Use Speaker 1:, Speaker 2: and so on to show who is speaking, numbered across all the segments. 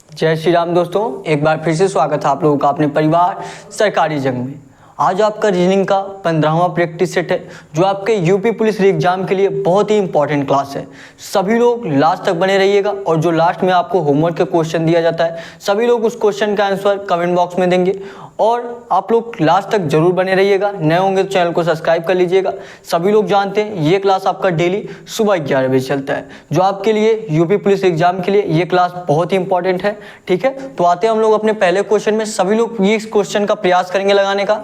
Speaker 1: जय श्री राम दोस्तों, एक बार फिर से स्वागत है आप लोगों का अपने परिवार सरकारी जंग में। आज आपका रीजनिंग का 15वां प्रैक्टिस सेट है जो आपके यूपी पुलिस एग्जाम के लिए बहुत ही इंपॉर्टेंट क्लास है। सभी लोग लास्ट तक बने रहिएगा और जो लास्ट में आपको होमवर्क का क्वेश्चन दिया जाता है सभी लोग उस क्वेश्चन का आंसर कमेंट बॉक्स में देंगे और आप लोग लास्ट तक जरूर बने रहिएगा। नए होंगे तो चैनल को सब्सक्राइब कर लीजिएगा। सभी लोग जानते हैं ये क्लास आपका डेली सुबह 11 बजे चलता है जो आपके लिए यूपी पुलिस एग्जाम के लिए ये क्लास बहुत ही इंपॉर्टेंट है। ठीक है, तो आते हैं हम लोग अपने पहले क्वेश्चन में। सभी लोग ये इस क्वेश्चन का प्रयास करेंगे लगाने का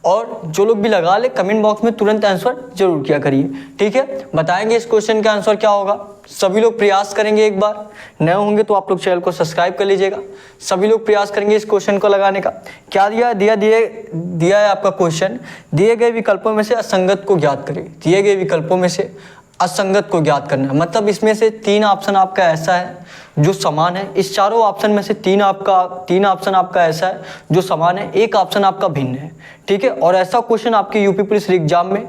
Speaker 1: और जो लोग भी लगा ले कमेंट बॉक्स में तुरंत आंसर जरूर किया करिए। ठीक है, बताएंगे इस क्वेश्चन का आंसर क्या होगा। सभी लोग प्रयास करेंगे, एक बार नए होंगे तो आप लोग चैनल को सब्सक्राइब कर लीजिएगा। सभी लोग प्रयास करेंगे इस क्वेश्चन को लगाने का। क्या दिया है आपका क्वेश्चन, दिए गए विकल्पों में से असंगत को ज्ञात करें। दिए गए विकल्पों में से असंगत को ज्ञात करना है, मतलब इसमें से 3 ऑप्शन आपका ऐसा है जो समान है। इस चारों ऑप्शन में से 3 ऑप्शन आपका ऐसा है जो समान है, एक ऑप्शन आपका भिन्न है। ठीक है, और ऐसा क्वेश्चन आपके यूपी पुलिस एग्जाम में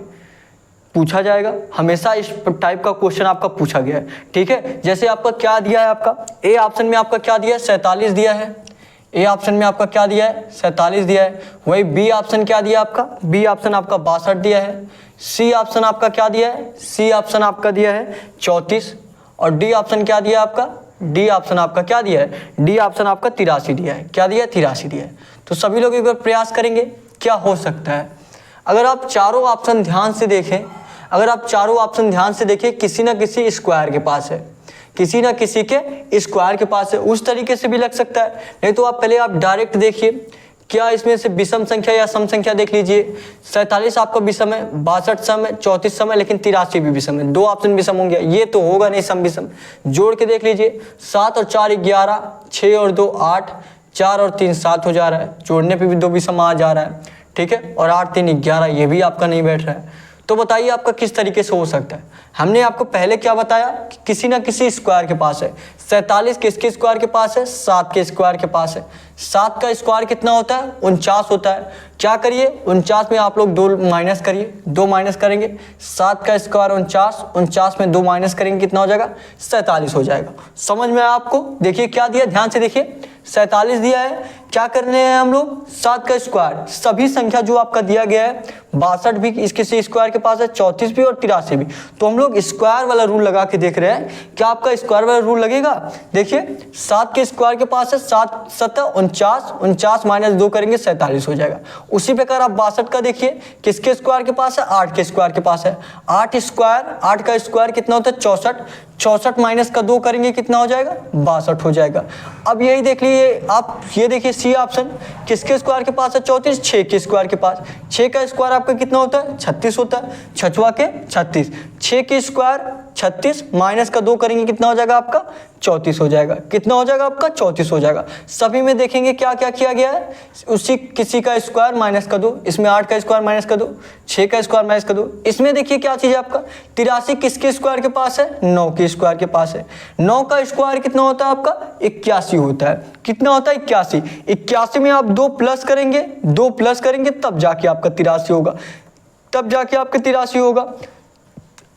Speaker 1: पूछा जाएगा। हमेशा इस टाइप का क्वेश्चन आपका पूछा गया है। ठीक है, जैसे आपका क्या दिया है, आपका ए ऑप्शन में आपका क्या दिया है, 47 दिया है। ए ऑप्शन में आपका क्या दिया है, 47 दिया है। वही बी ऑप्शन क्या दिया आपका, बी ऑप्शन आपका 62 दिया है। सी ऑप्शन आपका क्या दिया है, सी ऑप्शन आपका दिया है 34। और डी ऑप्शन क्या दिया आपका, डी ऑप्शन आपका क्या दिया है, डी ऑप्शन आपका 83 दिया है। क्या दिया है, 83 दिया है। तो सभी लोग एक बार प्रयास करेंगे क्या हो सकता है। अगर आप चारों ऑप्शन ध्यान से देखें, किसी ना किसी स्क्वायर के पास है, किसी ना किसी के स्क्वायर के पास है। उस तरीके से भी लग सकता है, नहीं तो आप पहले आप डायरेक्ट देखिए क्या इसमें से विषम संख्या या सम संख्या देख लीजिए। 47 आपका विषम है, 62 सम है, 34 सम है, लेकिन 83 भी विषम है। 2 ऑप्शन विषम होंगे, ये तो होगा नहीं सम विषम। जोड़ के देख लीजिए, 7 और 4 11, 6 और 2 8, 4 और 3 7 हो जा रहा है। जोड़ने पे भी 2 विषम आ जा रहा है। ठीक है, और 8 3 11, ये भी आपका नहीं बैठ रहा है। तो बताइए आपका किस तरीके से हो सकता है। हमने आपको पहले क्या बताया कि किसी ना किसी स्क्वायर के पास है। 47 किसके स्क्वायर के पास है, 7 के स्क्वायर के पास है। 7 का स्क्वायर कितना होता है, 49 होता है। क्या करिए, 49 में आप लोग 2 माइनस करिए, 2 माइनस करेंगे। 7 का स्क्वायर 49, 49 में 2 माइनस करेंगे, कितना हो जाएगा, 47 हो जाएगा। समझ में आया आपको। देखिए क्या दिया, ध्यान से देखिए, 47 दिया है। क्या करने हैं हम लोग, 7 का स्क्वायर, सभी संख्या जो आपका दिया गया है, 62 भी इसके स्क्वायर के पास है, 34 भी और 83 भी। तो हम लोग स्क्वायर वाला रूल लगा के देख रहे हैं, क्या आपका स्क्वायर वाला रूल लगेगा। देखिए 7 के स्क्वायर के पास है 7 7 49, 49 माइनस 2 करेंगे 47 हो जाएगा। उसी प्रकार आप 62 का देखिए, किसके स्क्वायर के पास है, 8 के स्क्वायर के पास है। 8 का स्क्वायर कितना होता है, 64, 64 माइनस का 2 करेंगे, कितना हो जाएगा, 62 हो जाएगा। अब यही देख लीजिए आप, ये देखिए सी ऑप्शन, किसके स्क्वायर के पास है, 34, 6 के स्क्वायर के पास। 6 का स्क्वायर आपका कितना होता है, 36 होता है, 6 के 36, 6 के स्क्वायर 36 माइनस का 2 करेंगे, कितना हो जाएगा आपका, 34 हो जाएगा। कितना हो जाएगा आपका, 34 हो जाएगा। सभी में देखेंगे क्या क्या किया गया है, उसी किसी का स्क्वायर माइनस का 2, इसमें 8 का स्क्वायर माइनस का 2, 6 का स्क्वायर माइनस का 2। इसमें देखिए क्या चीज है आपका, 83 किसके स्क्वायर के पास है, 9 के स्क्वायर के पास है। 9 का स्क्वायर कितना होता है आपका, 81 होता है। कितना होता है, 81। 81 में आप 2 प्लस करेंगे, 2 प्लस करेंगे तब जाके आपका 83 होगा, तब जाके आपका 83 होगा।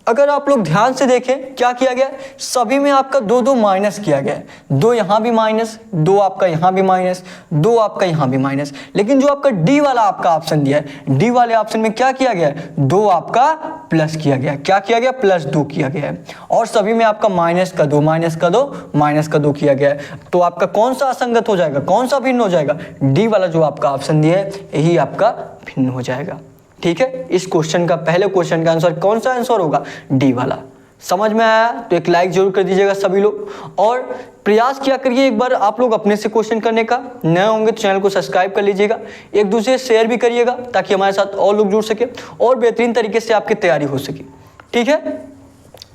Speaker 1: अगर आप लोग ध्यान से देखें क्या किया गया, सभी में आपका 2 2 माइनस किया गया है। 2 यहाँ भी माइनस, 2 आपका यहाँ भी माइनस, 2 आपका यहाँ भी माइनस। लेकिन जो आपका डी वाला आपका ऑप्शन दिया है, डी वाले ऑप्शन में क्या किया गया है, 2 आपका प्लस किया गया। क्या किया गया, +2 किया गया है। और सभी में आपका माइनस का 2 माइनस का 2 माइनस का 2 किया गया है। तो आपका कौन सा असंगत हो जाएगा, कौन सा भिन्न हो जाएगा, डी वाला जो आपका ऑप्शन दिया है यही आपका भिन्न हो जाएगा। ठीक है, इस क्वेश्चन का, पहले क्वेश्चन का आंसर कौन सा आंसर होगा, डी वाला। समझ में आया तो एक लाइक जरूर कर दीजिएगा सभी लोग, और प्रयास किया करिए एक बार आप लोग अपने से क्वेश्चन करने का। नए होंगे तो चैनल को सब्सक्राइब कर लीजिएगा, एक दूसरे से शेयर भी करिएगा ताकि हमारे साथ और लोग जुड़ सके और बेहतरीन तरीके से आपकी तैयारी हो सके। ठीक है,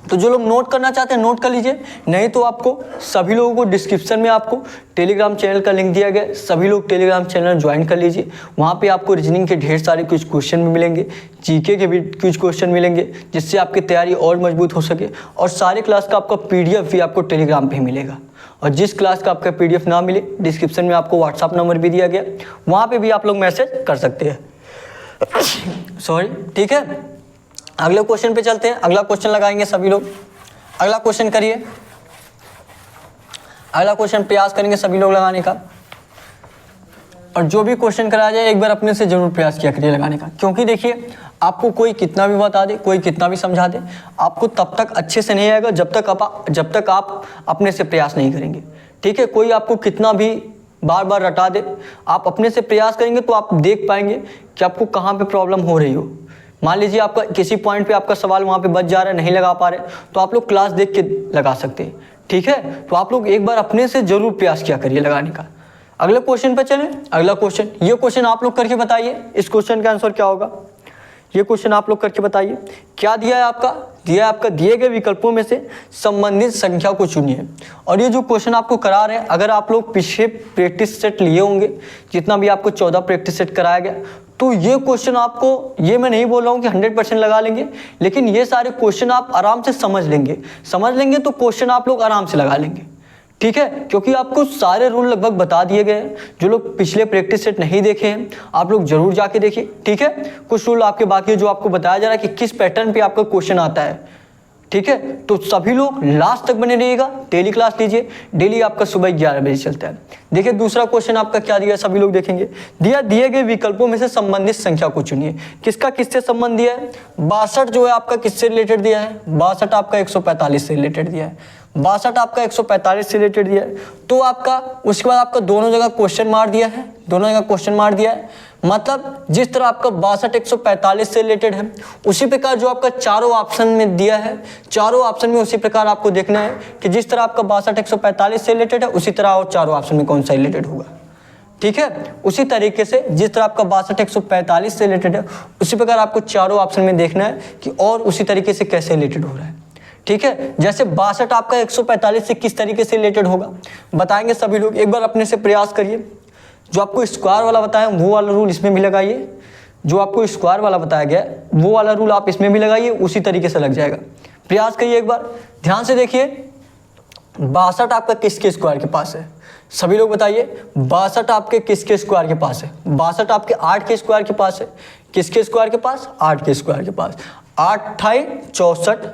Speaker 1: तो जो लोग नोट करना चाहते हैं नोट कर लीजिए, नहीं तो आपको सभी लोगों को डिस्क्रिप्शन में आपको टेलीग्राम चैनल का लिंक दिया गया है, सभी लोग टेलीग्राम चैनल ज्वाइन कर लीजिए। वहाँ पे आपको रीजनिंग के ढेर सारे कुछ क्वेश्चन भी मिलेंगे, जीके के भी कुछ क्वेश्चन मिलेंगे, जिससे आपकी तैयारी और मजबूत हो सके। और सारे क्लास का आपका PDF भी आपको टेलीग्राम पर मिलेगा। और जिस क्लास का आपका PDF ना मिले, डिस्क्रिप्शन में आपको व्हाट्सअप नंबर भी दिया गया, वहाँ पर भी आप लोग मैसेज कर सकते हैं। सॉरी, ठीक है, अगले क्वेश्चन पे चलते हैं। अगला क्वेश्चन लगाएंगे सभी लोग। अगला क्वेश्चन करिए। अगला क्वेश्चन प्रयास करेंगे सभी लोग लगाने का, और जो भी क्वेश्चन कराया जाए एक बार अपने से जरूर प्रयास किया करिए लगाने का, क्योंकि देखिए आपको कोई कितना भी बता दे, कोई कितना भी समझा दे, आपको तब तक अच्छे से नहीं आएगा जब तक आप अपने से प्रयास नहीं करेंगे। ठीक है, कोई आपको कितना भी बार बार रटा दे, आप अपने से प्रयास करेंगे तो आप देख पाएंगे कि आपको कहाँ पे प्रॉब्लम हो रही हो। मान लीजिए आपका किसी पॉइंट पे आपका सवाल वहाँ पे बच जा रहा है, नहीं लगा पा रहे, तो आप लोग क्लास देख के लगा सकते हैं। ठीक है, तो आप लोग एक बार अपने से जरूर प्रयास किया करिए लगाने का। अगले क्वेश्चन पे चलें। अगला क्वेश्चन, ये क्वेश्चन आप लोग करके बताइए इस क्वेश्चन का आंसर क्या होगा। ये क्वेश्चन आप लोग करके बताइए। क्या दिया है आपका? दिया है आपका दिए गए विकल्पों में से संबंधित संख्या को चुनिए। और ये जो क्वेश्चन आपको करा रहे हैं, अगर आप लोग पिछले प्रैक्टिस सेट लिए होंगे, जितना भी आपको 14 प्रैक्टिस सेट कराया गया, तो ये क्वेश्चन आपको, ये मैं नहीं बोल रहा हूँ कि 100% लगा लेंगे, लेकिन ये सारे क्वेश्चन आप आराम से समझ लेंगे तो क्वेश्चन आप लोग आराम से लगा लेंगे। ठीक है, क्योंकि आपको सारे रूल लगभग बता दिए गए हैं। जो लोग पिछले प्रैक्टिस सेट नहीं देखे हैं, आप लोग जरूर जाके देखिए। ठीक है, कुछ रूल आपके बाकी है जो आपको बताया जा रहा है कि किस पैटर्न पे आपका क्वेश्चन आता है। ठीक है, तो सभी लोग लास्ट तक बने रहिएगा। डेली क्लास लीजिए, डेली आपका सुबह 11 बजे चलता है। देखिए दूसरा क्वेश्चन आपका क्या दिया, सभी लोग देखेंगे। दिए गए विकल्पों में से संबंधित संख्या को चुनिए। किसका किससे संबंध दिया है? 62 जो है आपका किससे रिलेटेड दिया है? 62 आपका 145 से रिलेटेड दिया है। 62 आपका 145 से रिलेटेड दिया है। तो आपका उसके बाद आपका दोनों जगह क्वेश्चन मार दिया है, दोनों जगह क्वेश्चन मार दिया है। मतलब जिस तरह आपका 62 145 से रिलेटेड है, उसी प्रकार जो आपका चारों ऑप्शन में दिया है, चारों ऑप्शन में उसी प्रकार आपको देखना है कि जिस तरह आपका 62 145 से रिलेटेड है, उसी तरह और चारों ऑप्शन में कौन सा रिलेटेड होगा। ठीक है, उसी तरीके से जिस तरह आपका 62 145 से रिलेटेड है, उसी प्रकार आपको चारों ऑप्शन में देखना है कि और उसी तरीके से कैसे रिलेटेड हो रहा है। ठीक है, जैसे 62 आपका 145 से किस तरीके से रिलेटेड होगा बताएंगे सभी लोग। एक बार अपने से प्रयास करिए। जो आपको स्क्वायर वाला बताया वो वाला रूल इसमें भी लगाइए, जो आपको स्क्वायर वाला बताया गया वो वाला रूल आप इसमें भी लगाइए, उसी तरीके से लग जाएगा। प्रयास करिए एक बार, ध्यान से देखिए। 62 आपका किसके स्क्वायर के पास है? सभी लोग बताइए, 62 आपके किसके स्क्वायर के पास है? 62 आपके 8 के स्क्वायर के पास है। किसके स्क्वायर के पास? 8 के स्क्वायर के पास। 8 × 64,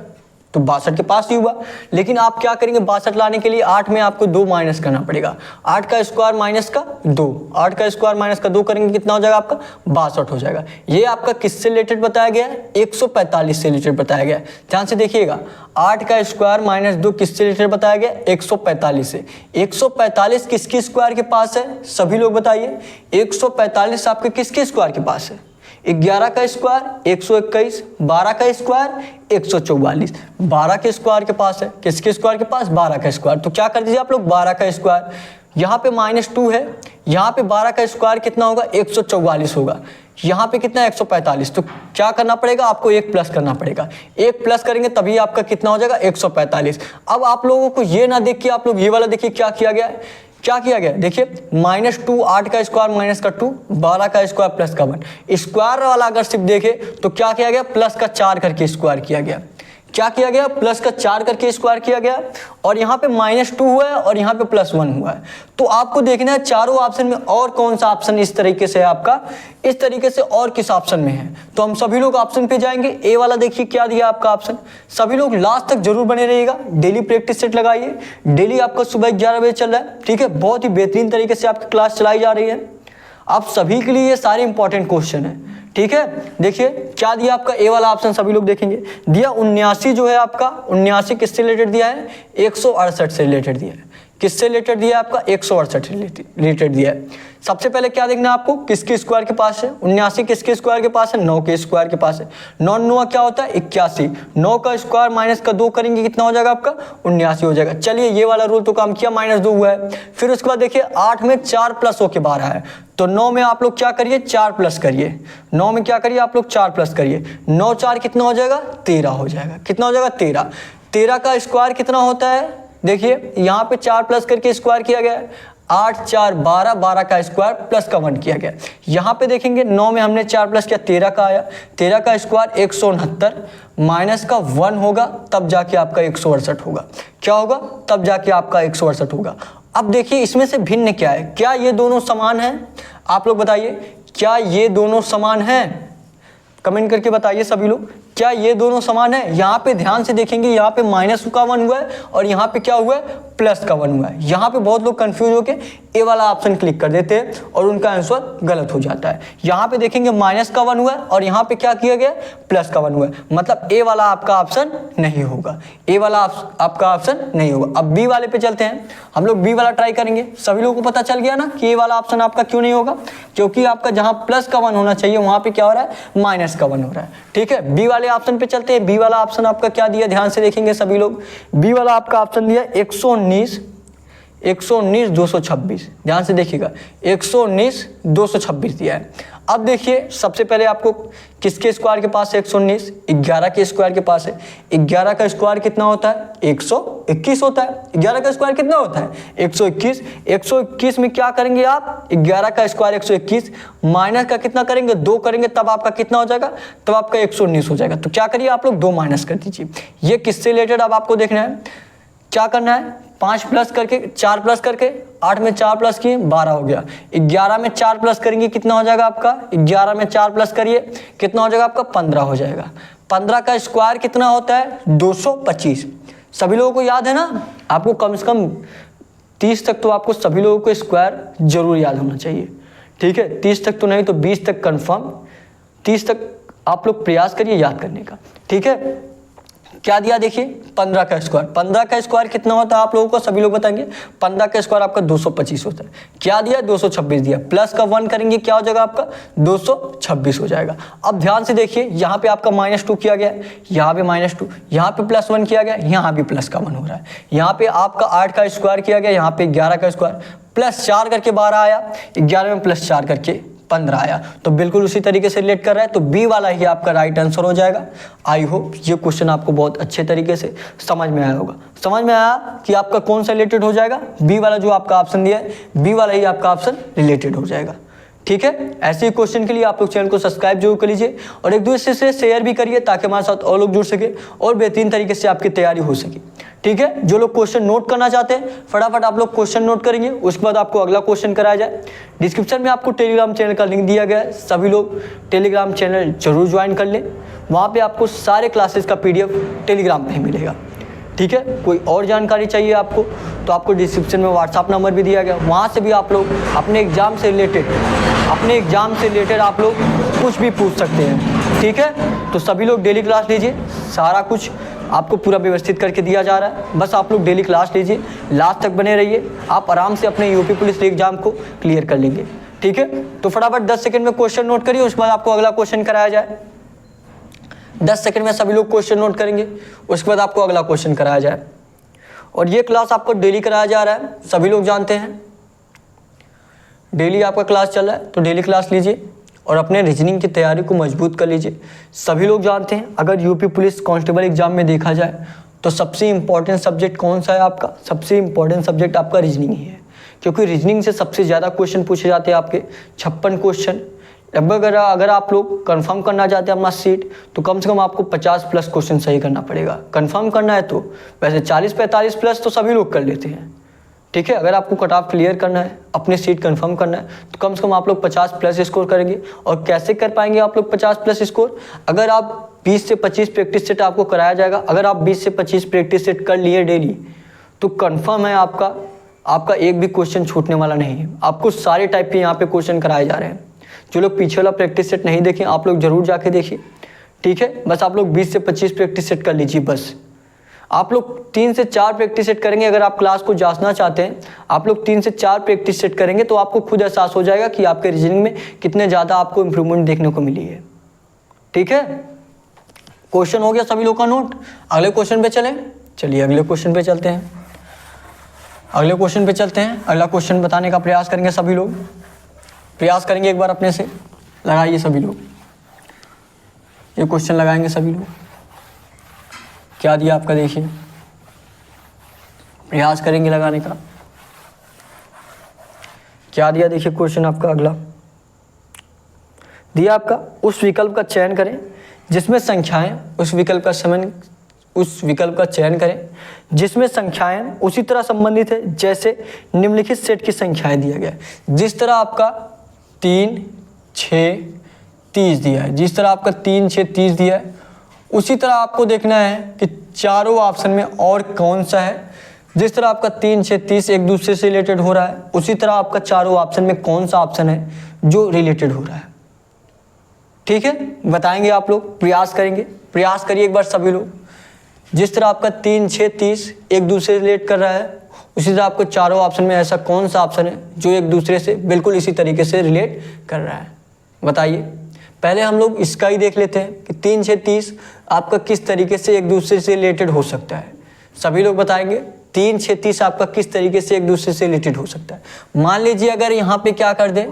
Speaker 1: तो 62 के पास ही हुआ। लेकिन आप क्या करेंगे, 62 लाने के लिए 8 में आपको 2 माइनस करना पड़ेगा। 8 का स्क्वायर माइनस का 2, 8 का स्क्वायर माइनस का 2 करेंगे, कितना हो जाएगा आपका? 62 हो जाएगा। ये आपका किससे रिलेटेड बताया गया है? 145 से रिलेटेड बताया गया है। ध्यान से देखिएगा, 8 का स्क्वायर माइनस 2 किससे रिलेटेड बताया गया? 145 से। 145 किसके स्क्वायर के पास है? सभी लोग बताइए। 145 आपके किसके स्क्वायर के पास है? 11 का स्क्वायर 121, 12 का स्क्वायर 144, 12 के स्क्वायर के पास है। किसके स्क्वायर के पास? 12 का स्क्वायर। तो क्या कर दीजिए आप लोग, 12 का स्क्वायर, यहाँ पे -2 है, यहाँ पे 12 का स्क्वायर कितना होगा? 144 होगा। यहाँ पे कितना है? 145। तो क्या करना पड़ेगा आपको? 1 प्लस करना पड़ेगा। 1 प्लस करेंगे तभी आपका कितना हो जाएगा? 145। अब आप लोगों को ये ना देख के आप लोग ये वाला देखिए क्या किया गया है, क्या किया गया देखिए, -2, 8 का स्क्वायर माइनस का 2, 12 का स्क्वायर प्लस का 1। स्क्वायर वाला अगर सिर्फ देखे तो क्या किया गया? प्लस का 4 करके स्क्वायर किया गया। क्या किया गया? प्लस का 4 करके स्क्वायर किया गया। और यहाँ पे -2 हुआ है और यहाँ पे +1 हुआ है। तो आपको देखना है चारों ऑप्शन में और कौन सा ऑप्शन इस तरीके से है आपका, इस तरीके से और किस ऑप्शन में है। तो हम सभी लोग ऑप्शन पे जाएंगे। ए वाला देखिए क्या दिया आपका ऑप्शन। सभी लोग लास्ट तक जरूर बने रहिएगा। डेली प्रैक्टिस सेट लगाइए। डेली आपका सुबह 11 बजे चल रहा है। ठीक है, बहुत ही बेहतरीन तरीके से आपकी क्लास चलाई जा रही है। आप सभी के लिए ये सारे इंपॉर्टेंट क्वेश्चन है। ठीक है, देखिए क्या दिया आपका ए वाला ऑप्शन, सभी लोग देखेंगे। दिया 79 जो है आपका, 79 किससे रिलेटेड दिया है? 168 से रिलेटेड दिया है। किससे रिलेटेड दिया है आपका? 168 रिलेटेड दिया है। सबसे पहले क्या देखना है आपको, किसके स्क्वायर के पास है? 79 किसके स्क्वायर के पास है? 9 के स्क्वायर के पास है। 9 9 क्या होता है? 81। 9 का स्क्वायर माइनस का 2 करेंगे, कितना हो जाएगा आपका? 79 हो जाएगा। चलिए ये वाला रूल तो काम किया, -2 हुआ है। फिर उसके बाद देखिए 8 में 4 प्लस होके बाहर है, तो 9 में आप लोग क्या करिए? 4 प्लस करिए। 9 में क्या करिए आप लोग? 4 प्लस करिए। 9 4 कितना हो जाएगा? 13 हो जाएगा। कितना हो जाएगा? 13। 13 का स्क्वायर कितना होता है? देखिए यहाँ पे 4 प्लस करके स्क्वायर किया गया है। 8 4 12, 12 का स्क्वायर प्लस का 1 किया गया। यहाँ पे देखेंगे 9 में हमने 4 प्लस किया, 13 का आया। 13 का स्क्वायर 169 माइनस का 1 होगा, तब जाके आपका 168 होगा। क्या होगा? तब जाके आपका 168 होगा। अब देखिए इसमें से भिन्न क्या है? क्या ये दोनों समान हैं? आप लोग बताइए, क्या ये दोनों समान हैं? कमेंट करके बताइए सभी लोग, क्या ये दोनों समान है? यहाँ पे ध्यान से देखेंगे, यहाँ पे माइनस का 1 हुआ है और यहाँ पे क्या हुआ है, प्लस का 1 हुआ है। यहाँ पे बहुत लोग कंफ्यूज होके ए वाला ऑप्शन क्लिक कर देते हैं और उनका आंसर गलत हो जाता है। यहाँ पे देखेंगे माइनस का 1 हुआ है और यहाँ पे क्या किया गया, प्लस का 1 हुआ है, मतलब ए वाला आपका ऑप्शन नहीं होगा, ए वाला आपका ऑप्शन नहीं होगा। अब बी वाले पे चलते हैं, हम लोग बी वाला ट्राई करेंगे। सभी लोगों को पता चल गया ना कि ए वाला ऑप्शन आपका क्यों नहीं होगा, क्योंकि आपका जहाँ प्लस का 1 होना चाहिए वहाँ पे क्या हो रहा है, माइनस का 1 हो रहा है। ठीक है, बी वाले ऑप्शन पे चलते हैं। बी वाला ऑप्शन आपका क्या दिया, ध्यान से देखेंगे सभी लोग। बी वाला आपका ऑप्शन दिया 119 226, ध्यान से देखिएगा 119 226 दिया है। अब देखिए सबसे पहले आपको किसके स्क्वायर के पास है 119, 11 के स्क्वायर के पास है। 11 का स्क्वायर कितना होता है, 121 होता है। 11 का स्क्वायर कितना होता है, 121। 121 में क्या करेंगे आप, 11 का स्क्वायर 121 माइनस का कितना करेंगे, 2 करेंगे, तब आपका कितना हो जाएगा, तब आपका 119 हो जाएगा। तो क्या करिए आप लोग 2 माइनस कर दीजिए। ये किससे रिलेटेड अब आपको देखना है, क्या करना है, 5 प्लस करके 4 प्लस करके 8 में 4 प्लस किए 12 हो गया। 11 में 4 प्लस करेंगे कितना हो जाएगा आपका, 11 में 4 प्लस करिए कितना हो जाएगा आपका, 15 हो जाएगा। 15 का स्क्वायर कितना होता है, 225। सभी लोगों को याद है ना, आपको कम से कम 30 तक तो आपको सभी लोगों को स्क्वायर जरूर याद होना चाहिए। ठीक है, 30 तक तो नहीं तो 20 तक कन्फर्म, 30 तक आप लोग प्रयास करिए याद करने का। ठीक है, क्या दिया देखिए 15 का स्क्वायर। 15 का स्क्वायर कितना होता है आप लोगों को सभी लोग बताएंगे, 15 का स्क्वायर आपका 225 होता है। क्या दिया, 226 दिया, प्लस का 1 करेंगे क्या हो जाएगा आपका, 226 हो जाएगा। अब ध्यान से देखिए यहाँ पे आपका -2 किया गया, यहाँ पे -2, यहाँ पे +1 किया गया, यहाँ भी प्लस का 1 हो रहा है। यहाँ पे आपका 8 का स्क्वायर किया गया, यहाँ पे 11 का स्क्वायर, +4 करके 12 आया, 11 में +4 करके 15 आया, तो बिल्कुल उसी तरीके से रिलेट कर रहा है। तो बी वाला ही आपका राइट आंसर हो जाएगा। आई होप ये क्वेश्चन आपको बहुत अच्छे तरीके से समझ में आया होगा। समझ में आया कि आपका कौन सा रिलेटेड हो जाएगा, बी वाला जो आपका ऑप्शन दिया है, बी वाला ही आपका ऑप्शन रिलेटेड हो जाएगा। ठीक है, ऐसे ही क्वेश्चन के लिए आप लोग चैनल को सब्सक्राइब जरूर कर लीजिए और एक दूसरे से शेयर भी करिए ताकि हमारे साथ और लोग जुड़ सके और बेहतरीन तरीके से आपकी तैयारी हो सके। ठीक है, जो लोग क्वेश्चन नोट करना चाहते हैं फटाफट आप लोग क्वेश्चन नोट करेंगे, उसके बाद आपको अगला क्वेश्चन कराया जाए। डिस्क्रिप्शन में आपको टेलीग्राम चैनल का लिंक दिया गया है, सभी लोग टेलीग्राम चैनल जरूर ज्वाइन कर लें, वहाँ पे आपको सारे क्लासेस का PDF टेलीग्राम पे ही मिलेगा। ठीक है, कोई और जानकारी चाहिए आपको तो आपको डिस्क्रिप्शन में व्हाट्सअप नंबर भी दिया गया, वहाँ से भी आप लोग अपने एग्जाम से रिलेटेड आप लोग कुछ भी पूछ सकते हैं। ठीक है, तो सभी लोग डेली क्लास लीजिए, सारा कुछ आपको पूरा व्यवस्थित करके दिया जा रहा है, बस आप लोग डेली क्लास लीजिए, लास्ट तक बने रहिए, आप आराम से अपने यूपी पुलिस एग्जाम को क्लियर कर लेंगे। ठीक है, तो फटाफट 10 सेकंड में क्वेश्चन नोट करिए, उसके बाद आपको अगला क्वेश्चन कराया जाए। 10 सेकंड में सभी लोग क्वेश्चन नोट करेंगे, उसके बाद आपको अगला क्वेश्चन कराया जाए। और ये क्लास आपको डेली कराया जा रहा है, सभी लोग जानते हैं डेली आपका क्लास चल रहा है, तो डेली क्लास लीजिए और अपने रीजनिंग की तैयारी को मजबूत कर लीजिए। सभी लोग जानते हैं अगर यूपी पुलिस कांस्टेबल एग्जाम में देखा जाए तो सबसे इंपॉर्टेंट सब्जेक्ट कौन सा है आपका, सबसे इंपॉर्टेंट सब्जेक्ट आपका रीजनिंग ही है, क्योंकि रीजनिंग से सबसे ज़्यादा क्वेश्चन पूछे जाते हैं आपके 56 क्वेश्चन। अगर आप लोग कंफर्म करना चाहते हैं अपना सीट तो कम से कम आपको 50+ क्वेश्चन सही करना पड़ेगा। कंफर्म करना है तो वैसे 40-45+ तो सभी लोग कर लेते हैं। ठीक है, अगर आपको कट ऑफ क्लियर करना है, अपने सीट कंफर्म करना है तो कम से कम आप लोग 50+ स्कोर करेंगे। और कैसे कर पाएंगे आप लोग 50+ स्कोर, अगर आप 20 से 25 प्रैक्टिस सेट आपको कराया जाएगा, अगर आप 20 से 25 प्रैक्टिस सेट कर लिए डेली तो कंफर्म है आपका एक भी क्वेश्चन छूटने वाला नहीं है। आपको सारे टाइप के यहाँ पे क्वेश्चन कराए जा रहे हैं। जो लोग पीछे वाला प्रैक्टिस सेट नहीं देखें आप लोग जरूर जाके देखिए। ठीक है, बस आप लोग 20 से 25 प्रैक्टिस सेट कर लीजिए। बस आप लोग 3 से 4 प्रैक्टिस सेट करेंगे, अगर आप क्लास को जांचना चाहते हैं आप लोग 3 से 4 प्रैक्टिस सेट करेंगे तो आपको खुद एहसास हो जाएगा कि आपके रीजनिंग में कितने ज़्यादा आपको इम्प्रूवमेंट देखने को मिली है। ठीक है, क्वेश्चन हो गया सभी लोग का नोट। अगले क्वेश्चन पे चलिए अगले क्वेश्चन पे चलते हैं। अगला क्वेश्चन बताने का प्रयास करेंगे सभी लोग, प्रयास करेंगे एक बार अपने से, लगाइए सभी लोग, ये क्वेश्चन लगाएंगे सभी लोग। क्या दिया आपका देखिए, प्रयास करेंगे लगाने का। क्या दिया देखिए क्वेश्चन आपका, अगला दिया आपका उस विकल्प का चयन करें जिसमें संख्याएं उस विकल्प का चयन करें जिसमें संख्याएं उसी तरह संबंधित है जैसे निम्नलिखित सेट की संख्याएं दिया गया है। जिस तरह आपका 3, 6, 30 दिया है, जिस तरह आपका 3, 6, 30 दिया है उसी तरह आपको देखना है कि चारों ऑप्शन में और कौन सा है। जिस तरह आपका 3, 6, 30 एक दूसरे से रिलेटेड हो रहा है, उसी तरह आपका चारों ऑप्शन में कौन सा ऑप्शन है जो रिलेटेड हो रहा है। ठीक है, बताएंगे आप लोग, प्रयास करेंगे, प्रयास करिए एक बार सभी लोग। जिस तरह आपका 3, 6, 30 एक दूसरे से रिलेट कर रहा है, उसी तरह आपको चारों ऑप्शन में ऐसा कौन सा ऑप्शन है जो एक दूसरे से बिल्कुल इसी तरीके से रिलेट कर रहा है, बताइए। पहले हम लोग इसका ही देख लेते हैं कि 3, 6, 30 आपका किस तरीके से एक दूसरे से रिलेटेड हो सकता है। सभी लोग बताएंगे 3, 6, 30 आपका किस तरीके से एक दूसरे से रिलेटेड हो सकता है। मान लीजिए अगर यहाँ पे क्या कर दें,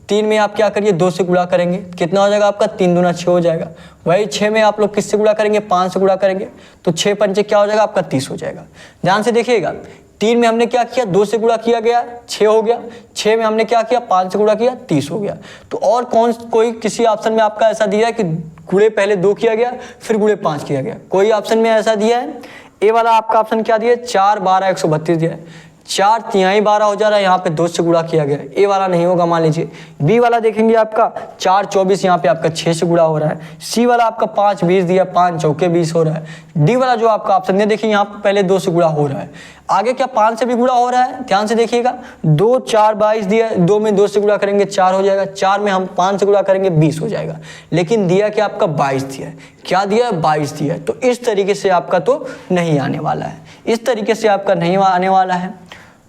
Speaker 1: 3 में आप क्या करिए 2 से गुणा करेंगे, कितना हो जाएगा आपका 3 दूना 6 हो जाएगा। वही 6 में आप लोग किससे गुणा करेंगे, 5 से गुणा करेंगे, तो 6 पंचे क्या हो जाएगा आपका 30 हो जाएगा। ध्यान से देखिएगा, 3 में हमने क्या किया 2 से गुणा किया गया 6 हो गया, 6 में हमने क्या किया 5 से गुणा किया 30 हो गया। तो और कोई किसी ऑप्शन में आपका ऐसा दिया है कि गुणे पहले 2 किया गया फिर गुणे 5 किया गया, कोई ऑप्शन में ऐसा दिया है? ए वाला आपका ऑप्शन क्या दिया है 4, 12, 132 दिया है। 4 तिहाई 12 हो जा रहा है, यहाँ पे 2 से गुणा किया गया है, ए वाला नहीं होगा मान लीजिए। बी वाला देखेंगे आपका 4, 24 यहाँ पे आपका 6 से गुणा हो रहा है। सी वाला आपका 5, 20 दिया, 5 चौके 20 हो रहा है। डी वाला जो आपका ऑप्शन है देखिए यहाँ पे पहले 2 से गुणा हो रहा है, आगे क्या 5 से भी गुणा हो रहा है, ध्यान से देखिएगा। 2, 4, 22 दिया है, 2 में 2 से गुणा करेंगे 4 हो जाएगा, 4 में हम 5 से गुणा करेंगे 20 हो जाएगा। लेकिन दिया कि आपका 22 दिया है, क्या दिया है 22 दिया है। तो इस तरीके से आपका तो नहीं आने वाला है, इस तरीके से आपका नहीं आने वाला है।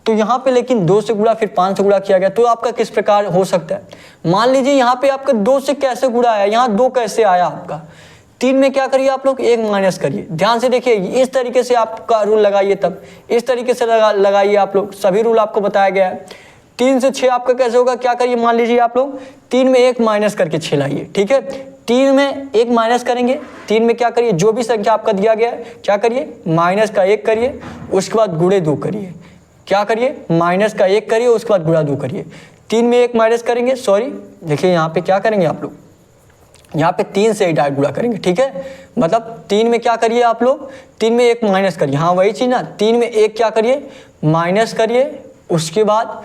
Speaker 1: तो यहाँ पे लेकिन 2 से गुणा फिर 5 से गुणा किया गया, तो आपका किस प्रकार हो सकता है। मान लीजिए यहाँ पे आपका 2 से कैसे गुणा आया, यहाँ 2 कैसे आया आपका। 3 में क्या करिए आप लोग 1 माइनस करिए, ध्यान से देखिए इस तरीके से आपका रूल लगाइए, तब इस तरीके से लगाइए आप लोग, सभी रूल आपको बताया गया है। 3 से 6 आपका कैसे होगा, क्या करिए मान लीजिए आप लोग 3 में 1 माइनस करके 6 लाइए, ठीक है। 3 में 1 माइनस करेंगे, 3 में क्या करिए जो भी संख्या आपका दिया गया है क्या करिए माइनस का 1 करिए, उसके बाद गुणे 2 करिए, क्या करिए माइनस का 1 करिए, उसके बाद गुणा 2 करिए। 3 में 1 माइनस करेंगे, सॉरी देखिए यहाँ पे क्या करेंगे आप लोग, यहाँ पे 3 से ही डायरेक्ट गुणा करेंगे, ठीक है। मतलब 3 में क्या करिए आप लोग 3 में 1 माइनस करिए, हाँ वही चीज़ ना, 3 में 1 क्या करिए माइनस करिए, उसके बाद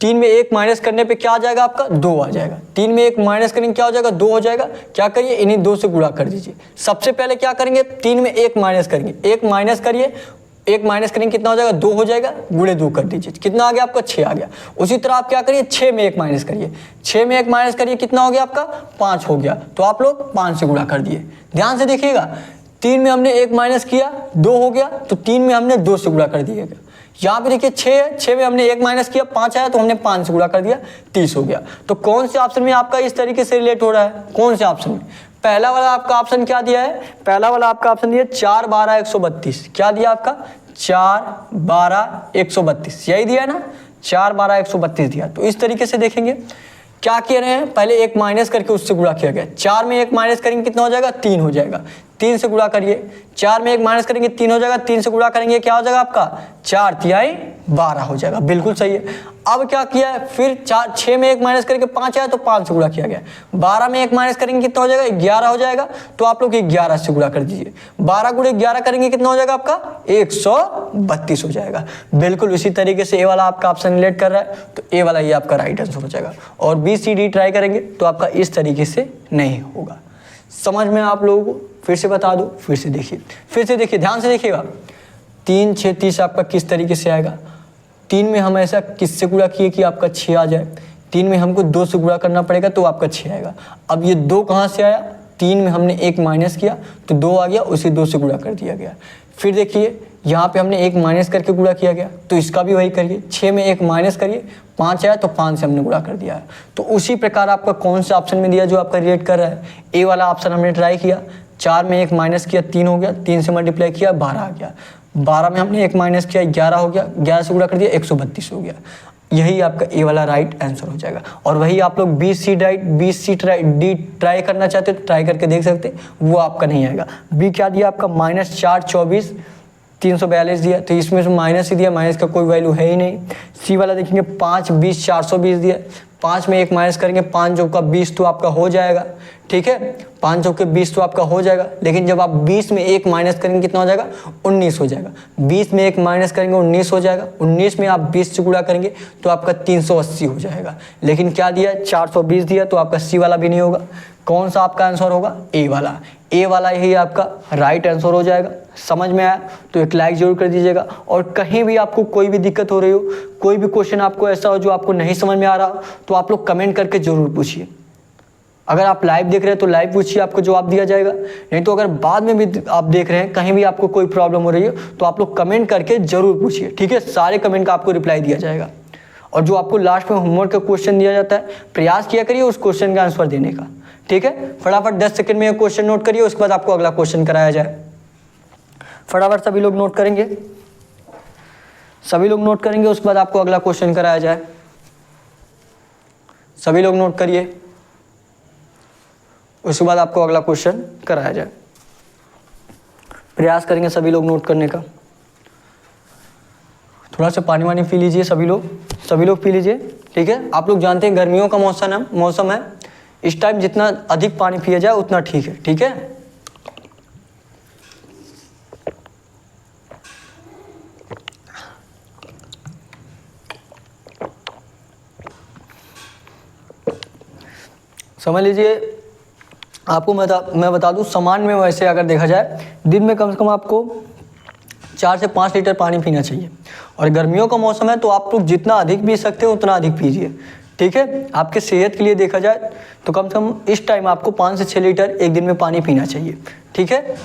Speaker 1: 3 में 1 माइनस करने पे क्या आ जाएगा आपका 2 आ जाएगा। 3 में 1 माइनस करेंगे क्या हो जाएगा 2 हो जाएगा, क्या करिए इन्हीं 2 से गुणा कर दीजिए। सबसे पहले क्या करेंगे 3 में 1 माइनस करेंगे, 1 माइनस करिए, 1 माइनस करेंगे कितना हो जाएगा 2 हो जाएगा, गुणे 2 कर दीजिए, कितना आ गया आपका 6 आ गया। उसी तरह आप क्या करिए 6 में 1 माइनस करिए, 6 में 1 माइनस करिए कितना हो गया आपका 5 हो गया, तो आप लोग 5 से गुणा कर दिए। ध्यान से देखिएगा 3 में हमने 1 माइनस किया 2 हो गया, तो 3 में हमने 2 से गुणा कर दिएगा। यहाँ पे देखिए 6 है, 6 में हमने 1 माइनस किया 5 आया, तो हमने 5 से गुणा कर दिया 30 हो गया। तो कौन से ऑप्शन में आपका इस तरीके से रिलेट हो रहा है, कौन से ऑप्शन में? पहला वाला आपका ऑप्शन क्या दिया है, पहला वाला आपका ऑप्शन दिया 4, 12, 132, क्या दिया आपका 4, 12, 132, यही दिया है ना, 4, 12, 132 दिया। तो इस तरीके से देखेंगे क्या कह रहे हैं, पहले 1 माइनस करके उससे गुणा किया गया, 4 में 1 माइनस करेंगे कितना हो जाएगा 3 हो जाएगा, 3 से गुणा करिए, 4 में 1 माइनस करेंगे 3 हो जाएगा, 3 से गुणा करेंगे क्या हो जाएगा आपका 4 तिहाई 12 हो जाएगा, बिल्कुल सही है। अब क्या किया है फिर 6 में 1 माइनस करके 5 आया, तो 5 से गुणा किया गया। 12 में 1 माइनस करेंगे कितना हो जाएगा 11 हो जाएगा, तो आप लोग 11 से गुणा कर दीजिए, 12 गुणे 11 करेंगे कितना हो जाएगा आपका 132 हो जाएगा। बिल्कुल इसी तरीके से ए वाला आपका ऑप्शन रिलेट कर रहा है, तो ए वाला ही आपका राइट आंसर हो जाएगा। और बी सी डी ट्राई करेंगे तो आपका इस तरीके से नहीं होगा। समझ में आप लोगों को फिर से बता दो, फिर से देखिए ध्यान से देखिएगा 3, 6, 30 आपका किस तरीके से आएगा। 3 में हम ऐसा किससे गुणा किए कि आपका 6 आ जाए, 3 में हमको 2 से गुणा करना पड़ेगा तो आपका 6 आएगा। अब ये 2 कहाँ से आया, 3 में हमने 1 माइनस किया तो 2 आ गया, उसे 2 से गुणा कर दिया गया। फिर देखिए यहाँ पे हमने 1 माइनस करके गुणा किया गया, तो इसका भी वही करिए, 6 में 1 माइनस करिए 5 आया, तो 5 से हमने गुणा कर दिया है। तो उसी प्रकार आपका कौन सा ऑप्शन में दिया जो आपका रिलेट कर रहा है, ए वाला ऑप्शन हमने ट्राई किया, 4 में 1 माइनस किया 3 हो गया, 3 से मल्टीप्लाई किया 12 आ गया, 12 में हमने 1 माइनस किया 11 हो गया, 11 से गुणा कर दिया 132 हो गया। यही आपका ए वाला राइट आंसर हो जाएगा। और वही आप लोग बी सी डी ट्राई करना चाहते हो तो ट्राई करके देख सकते, वो आपका नहीं आएगा। बी क्या दिया आपका -4, 24, 342 दिया, तो इसमें से माइनस ही दिया, माइनस का कोई वैल्यू है ही नहीं। सी वाला देखेंगे 5, 20, 420 दिया, 5 में 1 माइनस करेंगे 5 चौका 20 तो आपका हो जाएगा, ठीक है, 5 चौके 20 तो आपका हो जाएगा। लेकिन जब आप 20 में 1 माइनस करेंगे कितना हो जाएगा 19 हो जाएगा, 20 में 1 माइनस करेंगे 19 हो जाएगा, 19 में आप 20 से गुणा करेंगे तो आपका 380 हो जाएगा। लेकिन क्या दिया 420 दिया, तो आपका सी वाला भी नहीं होगा। कौन सा आपका आंसर होगा, ए वाला। ए वाला यही आपका राइट आंसर हो जाएगा। समझ में आया तो एक लाइक जरूर कर दीजिएगा। और कहीं भी आपको कोई भी दिक्कत हो रही हो, कोई भी क्वेश्चन आपको ऐसा हो जो आपको नहीं समझ में आ रहा, तो आप लोग कमेंट करके जरूर पूछिए। अगर आप लाइव देख रहे हैं तो लाइव पूछिए, आपको जवाब दिया जाएगा। नहीं तो अगर बाद में भी आप देख रहे हैं, कहीं भी आपको कोई प्रॉब्लम हो रही है, तो आप लोग कमेंट करके जरूर पूछिए, ठीक है। सारे कमेंट का आपको रिप्लाई दिया जाएगा। और जो आपको लास्ट में होमवर्क का क्वेश्चन दिया जाता है, प्रयास किया करिए उस क्वेश्चन का आंसर देने का, ठीक है। फटाफट 10 सेकंड में क्वेश्चन नोट करिए, उसके बाद आपको अगला क्वेश्चन कराया जाए। फटाफट सभी लोग नोट करेंगे, सभी लोग नोट करेंगे, उसके बाद आपको अगला क्वेश्चन कराया जाए। सभी लोग नोट करिए, उसके बाद आपको अगला क्वेश्चन कराया जाए। प्रयास करेंगे सभी लोग नोट करने का। थोड़ा सा पानी वानी पी लीजिए सभी लोग पी लीजिए, ठीक है। आप लोग जानते हैं गर्मियों का मौसम है, इस टाइम जितना अधिक पानी पिया जाए उतना ठीक है, ठीक है। समझ लीजिए, आपको मैं बता दूं, सामान्य में वैसे अगर देखा जाए दिन में कम से कम आपको 4 से 5 लीटर पानी पीना चाहिए। और गर्मियों का मौसम है तो आप लोग जितना अधिक पी सकते हो उतना अधिक पीजिए, ठीक है। आपके सेहत के लिए देखा जाए तो कम से कम इस टाइम आपको 5 से 6 लीटर एक दिन में पानी पीना चाहिए, ठीक है।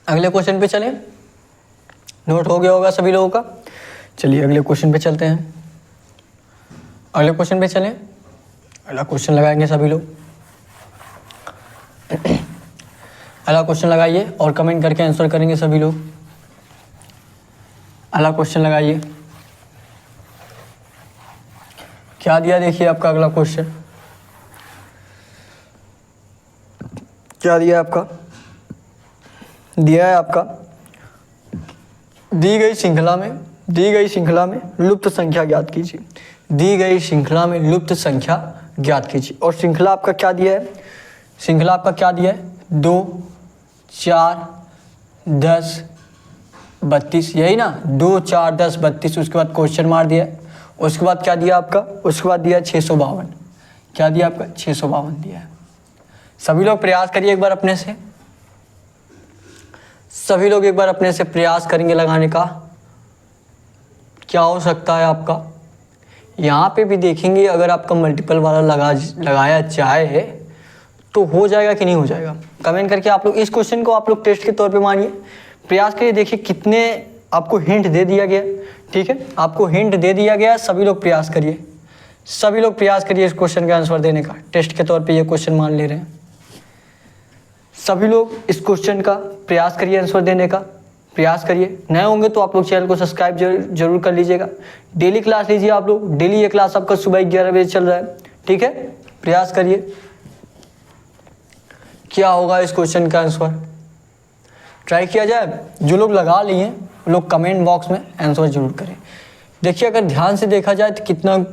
Speaker 1: अगले क्वेश्चन पे चलें, नोट हो गया होगा सभी लोगों का। चलिए अगले क्वेश्चन पे चलते हैं, अगले क्वेश्चन पे चलें। अगला क्वेश्चन लगाएंगे सभी लोग, अगला क्वेश्चन लगाइए और कमेंट करके आंसर करेंगे सभी लोग। अगला क्वेश्चन लगाइए, क्या दिया देखिए आपका अगला क्वेश्चन क्या दिया है आपका, दिया है आपका दी गई श्रृंखला में लुप्त संख्या ज्ञात कीजिए। दी गई श्रृंखला में लुप्त संख्या ज्ञात कीजिए। और श्रृंखला आपका क्या दिया है, श्रृंखला आपका क्या दिया है, 2, 4, 10, 32, यही ना, 2, 4, 10, 32। उसके बाद क्वेश्चन मार दिया, उसके बाद क्या दिया आपका, उसके बाद दिया 652। क्या दिया आपका, 652 दिया है। सभी लोग प्रयास करिए एक बार अपने से, सभी लोग एक बार अपने से प्रयास करेंगे लगाने का। क्या हो सकता है आपका, यहाँ पे भी देखेंगे अगर आपका मल्टीपल वाला लगाया जाए तो हो जाएगा कि नहीं हो जाएगा। कमेंट करके आप लोग इस क्वेश्चन को आप लोग टेस्ट के तौर पे मानिए, प्रयास करिए, देखिए कितने आपको हिंट दे दिया गया, ठीक है। आपको हिंट दे दिया गया, सभी लोग प्रयास करिए, सभी लोग प्रयास करिए इस क्वेश्चन का आंसर देने का। टेस्ट के तौर पे ये क्वेश्चन मान ले रहे हैं, सभी लोग इस क्वेश्चन का प्रयास करिए, आंसर देने का प्रयास करिए। नए होंगे तो आप लोग चैनल को सब्सक्राइब जरूर कर लीजिएगा। डेली क्लास लीजिए आप लोग, डेली ये क्लास आपका सुबह 11 बजे चल रहा है, ठीक है। प्रयास करिए, क्या होगा इस क्वेश्चन का आंसर, ट्राई किया जाए। जो लोग लगा लिए लोग कमेंट बॉक्स में आंसर जरूर करें। देखिए अगर ध्यान से देखा जाए तो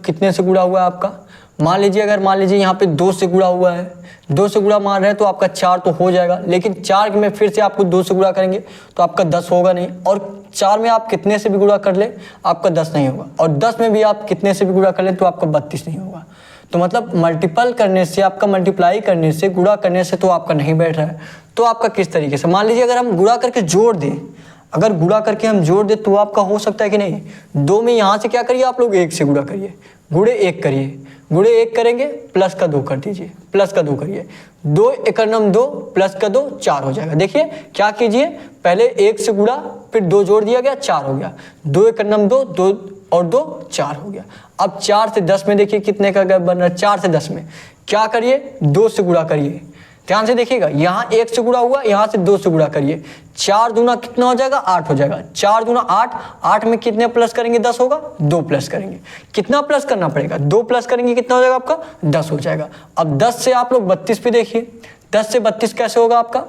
Speaker 1: कितने से गुणा हुआ है आपका। मान लीजिए यहाँ पे 2 से गुणा हुआ है, 2 से गुणा मान रहे हैं तो आपका 4 तो हो जाएगा, लेकिन 4 में फिर से आपको 2 से गुणा करेंगे तो आपका 10 होगा नहीं। और 4 में आप कितने से भी गुणा कर ले आपका 10 नहीं होगा, और 10 में भी आप कितने से भी गुणा कर ले तो आपका 32 नहीं होगा। तो मतलब मल्टीपल करने से, आपका मल्टीप्लाई करने से, गुणा करने से तो आपका नहीं बैठ रहा है। तो आपका किस तरीके से, मान लीजिए अगर हम गुणा करके जोड़ दें, अगर गुणा करके हम जोड़ दें तो आपका हो सकता है कि नहीं। 2 में यहाँ से क्या करिए आप लोग, 1 से गुणा करिए, गुणे 1 करिए, गुणे 1 करेंगे प्लस का 2 कर दीजिए, प्लस का 2 करिए, 2 एकम 2 प्लस का 2 4 हो जाएगा। देखिए क्या कीजिए, पहले 1 से गुणा, फिर 2 जोड़ दिया गया, 4 हो गया, 2 एकम 2, 2 और 2 4 हो गया। अब 4 से 10 में देखिए कितने का गैप बन रहा है, 4 से 10 में क्या करिए, 2 से गुणा करिए। ध्यान से देखिएगा, यहाँ 1 से गुणा हुआ, यहाँ से 2 से गुणा करिए, 4 दूना कितना हो जाएगा, 8 हो जाएगा। 4 दूना 8, 8 में कितने प्लस करेंगे, 10 होगा, 2 प्लस करेंगे, कितना प्लस करना पड़ेगा, 2 प्लस करेंगे, कितना हो जाएगा आपका, 10 हो जाएगा। अब 10 से आप लोग 32 पे देखिए, 10 से 32 कैसे होगा आपका,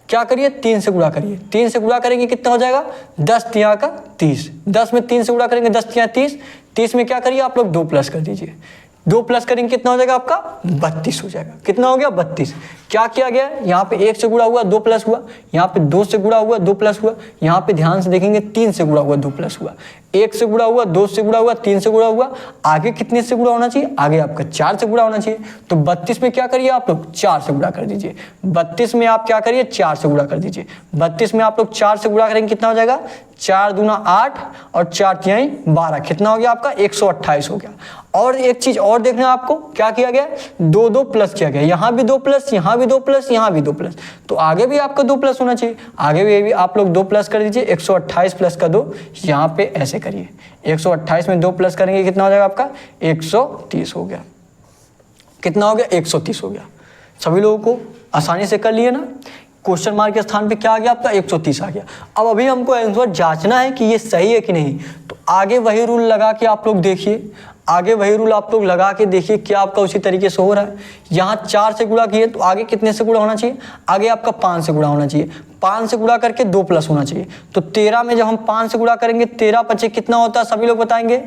Speaker 1: क्या करिए, 3 से गुणा करिए, 3 से गुणा करेंगे कितना हो जाएगा, 10 तिया का 30, 10 में 3 से गुणा करेंगे, 10 तिया 30, 30 में क्या करिए आप लोग 2 प्लस कर दीजिए, 2 प्लस करेंगे कितना हो जाएगा आपका, 32 हो जाएगा। कितना हो गया, 32। क्या किया गया, यहाँ पे 1 से गुणा हुआ 2 प्लस हुआ, यहाँ पे 2 से गुणा हुआ 2 प्लस हुआ, यहाँ पे ध्यान से देखेंगे 3 से गुणा हुआ 2 प्लस हुआ, 1 से गुणा हुआ 2 से गुणा हुआ 3 से गुणा हुआ, आगे कितने से गुणा होना चाहिए, आगे आपका 4 से गुणा होना चाहिए। तो 32 में क्या करिए आप लोग 4 से गुणा कर दीजिए, 32 में आप क्या करिए 4 से गुणा कर दीजिए, 32 में आप लोग 4 से गुणा करेंगे कितना हो जाएगा, 4 दूना 8 और 4 तिहाई 12, कितना हो गया आपका 128 हो गया। और एक चीज और देखना आपको, क्या किया गया 2 प्लस किया गया, यहाँ भी 2 प्लस, यहाँ भी 2 प्लस, यहाँ भी 2 प्लस, तो आगे भी आपका 2 प्लस होना चाहिए, आगे भी आप लोग 2 प्लस कर दीजिए, 128 प्लस का 2 यहाँ पे ऐसे करिए, 128 में 2 प्लस करेंगे कितना हो जाएगा आपका 130 हो गया, कितना हो गया 130 हो गया। सभी लोगों को आसानी से कर लिए ना, क्वेश्चन मार्क के स्थान पे क्या आ गया आपका 130 आ गया। अब अभी हमको आंसर जांचना है कि ये सही है कि नहीं, तो आगे वही रूल लगा के आप लोग देखिए, आगे वही रूल आप लोग लगा के देखिए क्या आपका उसी तरीके से हो रहा है। यहाँ 4 से गुणा किए तो आगे कितने से गुणा होना चाहिए, आगे आपका 5 से गुणा होना चाहिए, 5 से गुणा करके 2 प्लस होना चाहिए। तो 13 में जब हम 5 से गुणा करेंगे 13 पचे कितना होता है, सभी लोग बताएंगे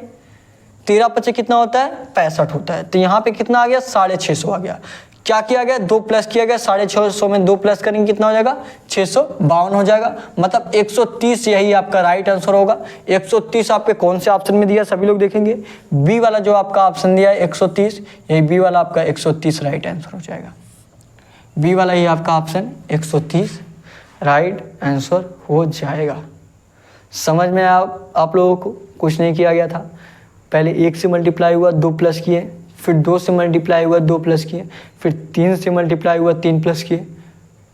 Speaker 1: 13 पचे कितना होता है 65 होता है। तो यहाँ पे कितना आ गया 650 आ गया। क्या किया गया 2 प्लस किया गया, 650 में 2 प्लस करेंगे कितना हो जाएगा 652 हो जाएगा, मतलब 130 यही आपका राइट आंसर होगा। 130 आपके कौन से ऑप्शन में दिया सभी लोग देखेंगे, बी वाला जो आपका ऑप्शन दिया है 130, यही बी वाला आपका 130 राइट आंसर हो जाएगा। बी वाला ही आपका ऑप्शन 130 राइट आंसर हो जाएगा। समझ में आप लोगों को कुछ नहीं किया गया था, पहले 1 से मल्टीप्लाई हुआ 2 प्लस किए, फिर 2 से मल्टीप्लाई हुआ 2 प्लस किए, फिर 3 से मल्टीप्लाई हुआ 3 प्लस किए,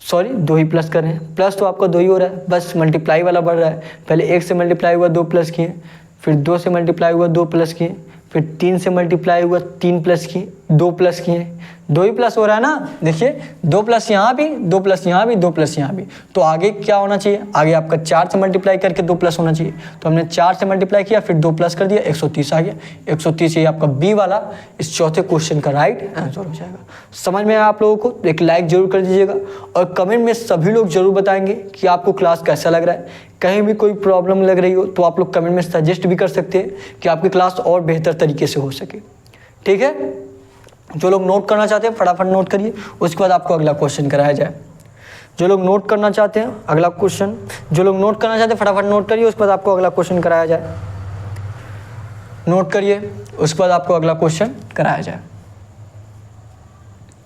Speaker 1: सॉरी 2 ही प्लस कर रहे हैं, प्लस तो आपका 2 ही हो रहा है, बस मल्टीप्लाई वाला बढ़ रहा है। पहले 1 से मल्टीप्लाई हुआ 2 प्लस किए, फिर 2 से मल्टीप्लाई हुआ 2 प्लस किए, फिर 3 से मल्टीप्लाई हुआ 3 प्लस किए, 2 प्लस किए, 2 ही प्लस हो रहा है ना, देखिए 2 प्लस यहाँ भी, 2 प्लस यहाँ भी, 2 प्लस यहाँ भी, तो आगे क्या होना चाहिए, आगे आपका 4 से मल्टीप्लाई करके 2 प्लस होना चाहिए। तो हमने 4 से मल्टीप्लाई किया, फिर 2 प्लस कर दिया, 130 आ गया। 130 ये आपका बी वाला इस चौथे क्वेश्चन का राइट आंसर हो जाएगा। समझ में आया आप लोगों को, एक लाइक जरूर कर दीजिएगा, और कमेंट में सभी लोग जरूर बताएंगे कि आपको क्लास कैसा लग रहा है। कहीं भी कोई प्रॉब्लम लग रही हो तो आप लोग कमेंट में सजेस्ट भी कर सकते हैं कि आपकी क्लास और बेहतर तरीके से हो सके, ठीक है। जो लोग नोट करना चाहते हैं फटाफट नोट करिए, उसके बाद आपको अगला क्वेश्चन कराया जाए। जो लोग नोट करना चाहते हैं अगला क्वेश्चन, जो लोग नोट करना चाहते हैं फटाफट नोट करिए, उसके बाद आपको अगला क्वेश्चन कराया जाए। नोट करिए, उसके बाद आपको अगला क्वेश्चन कराया जाए।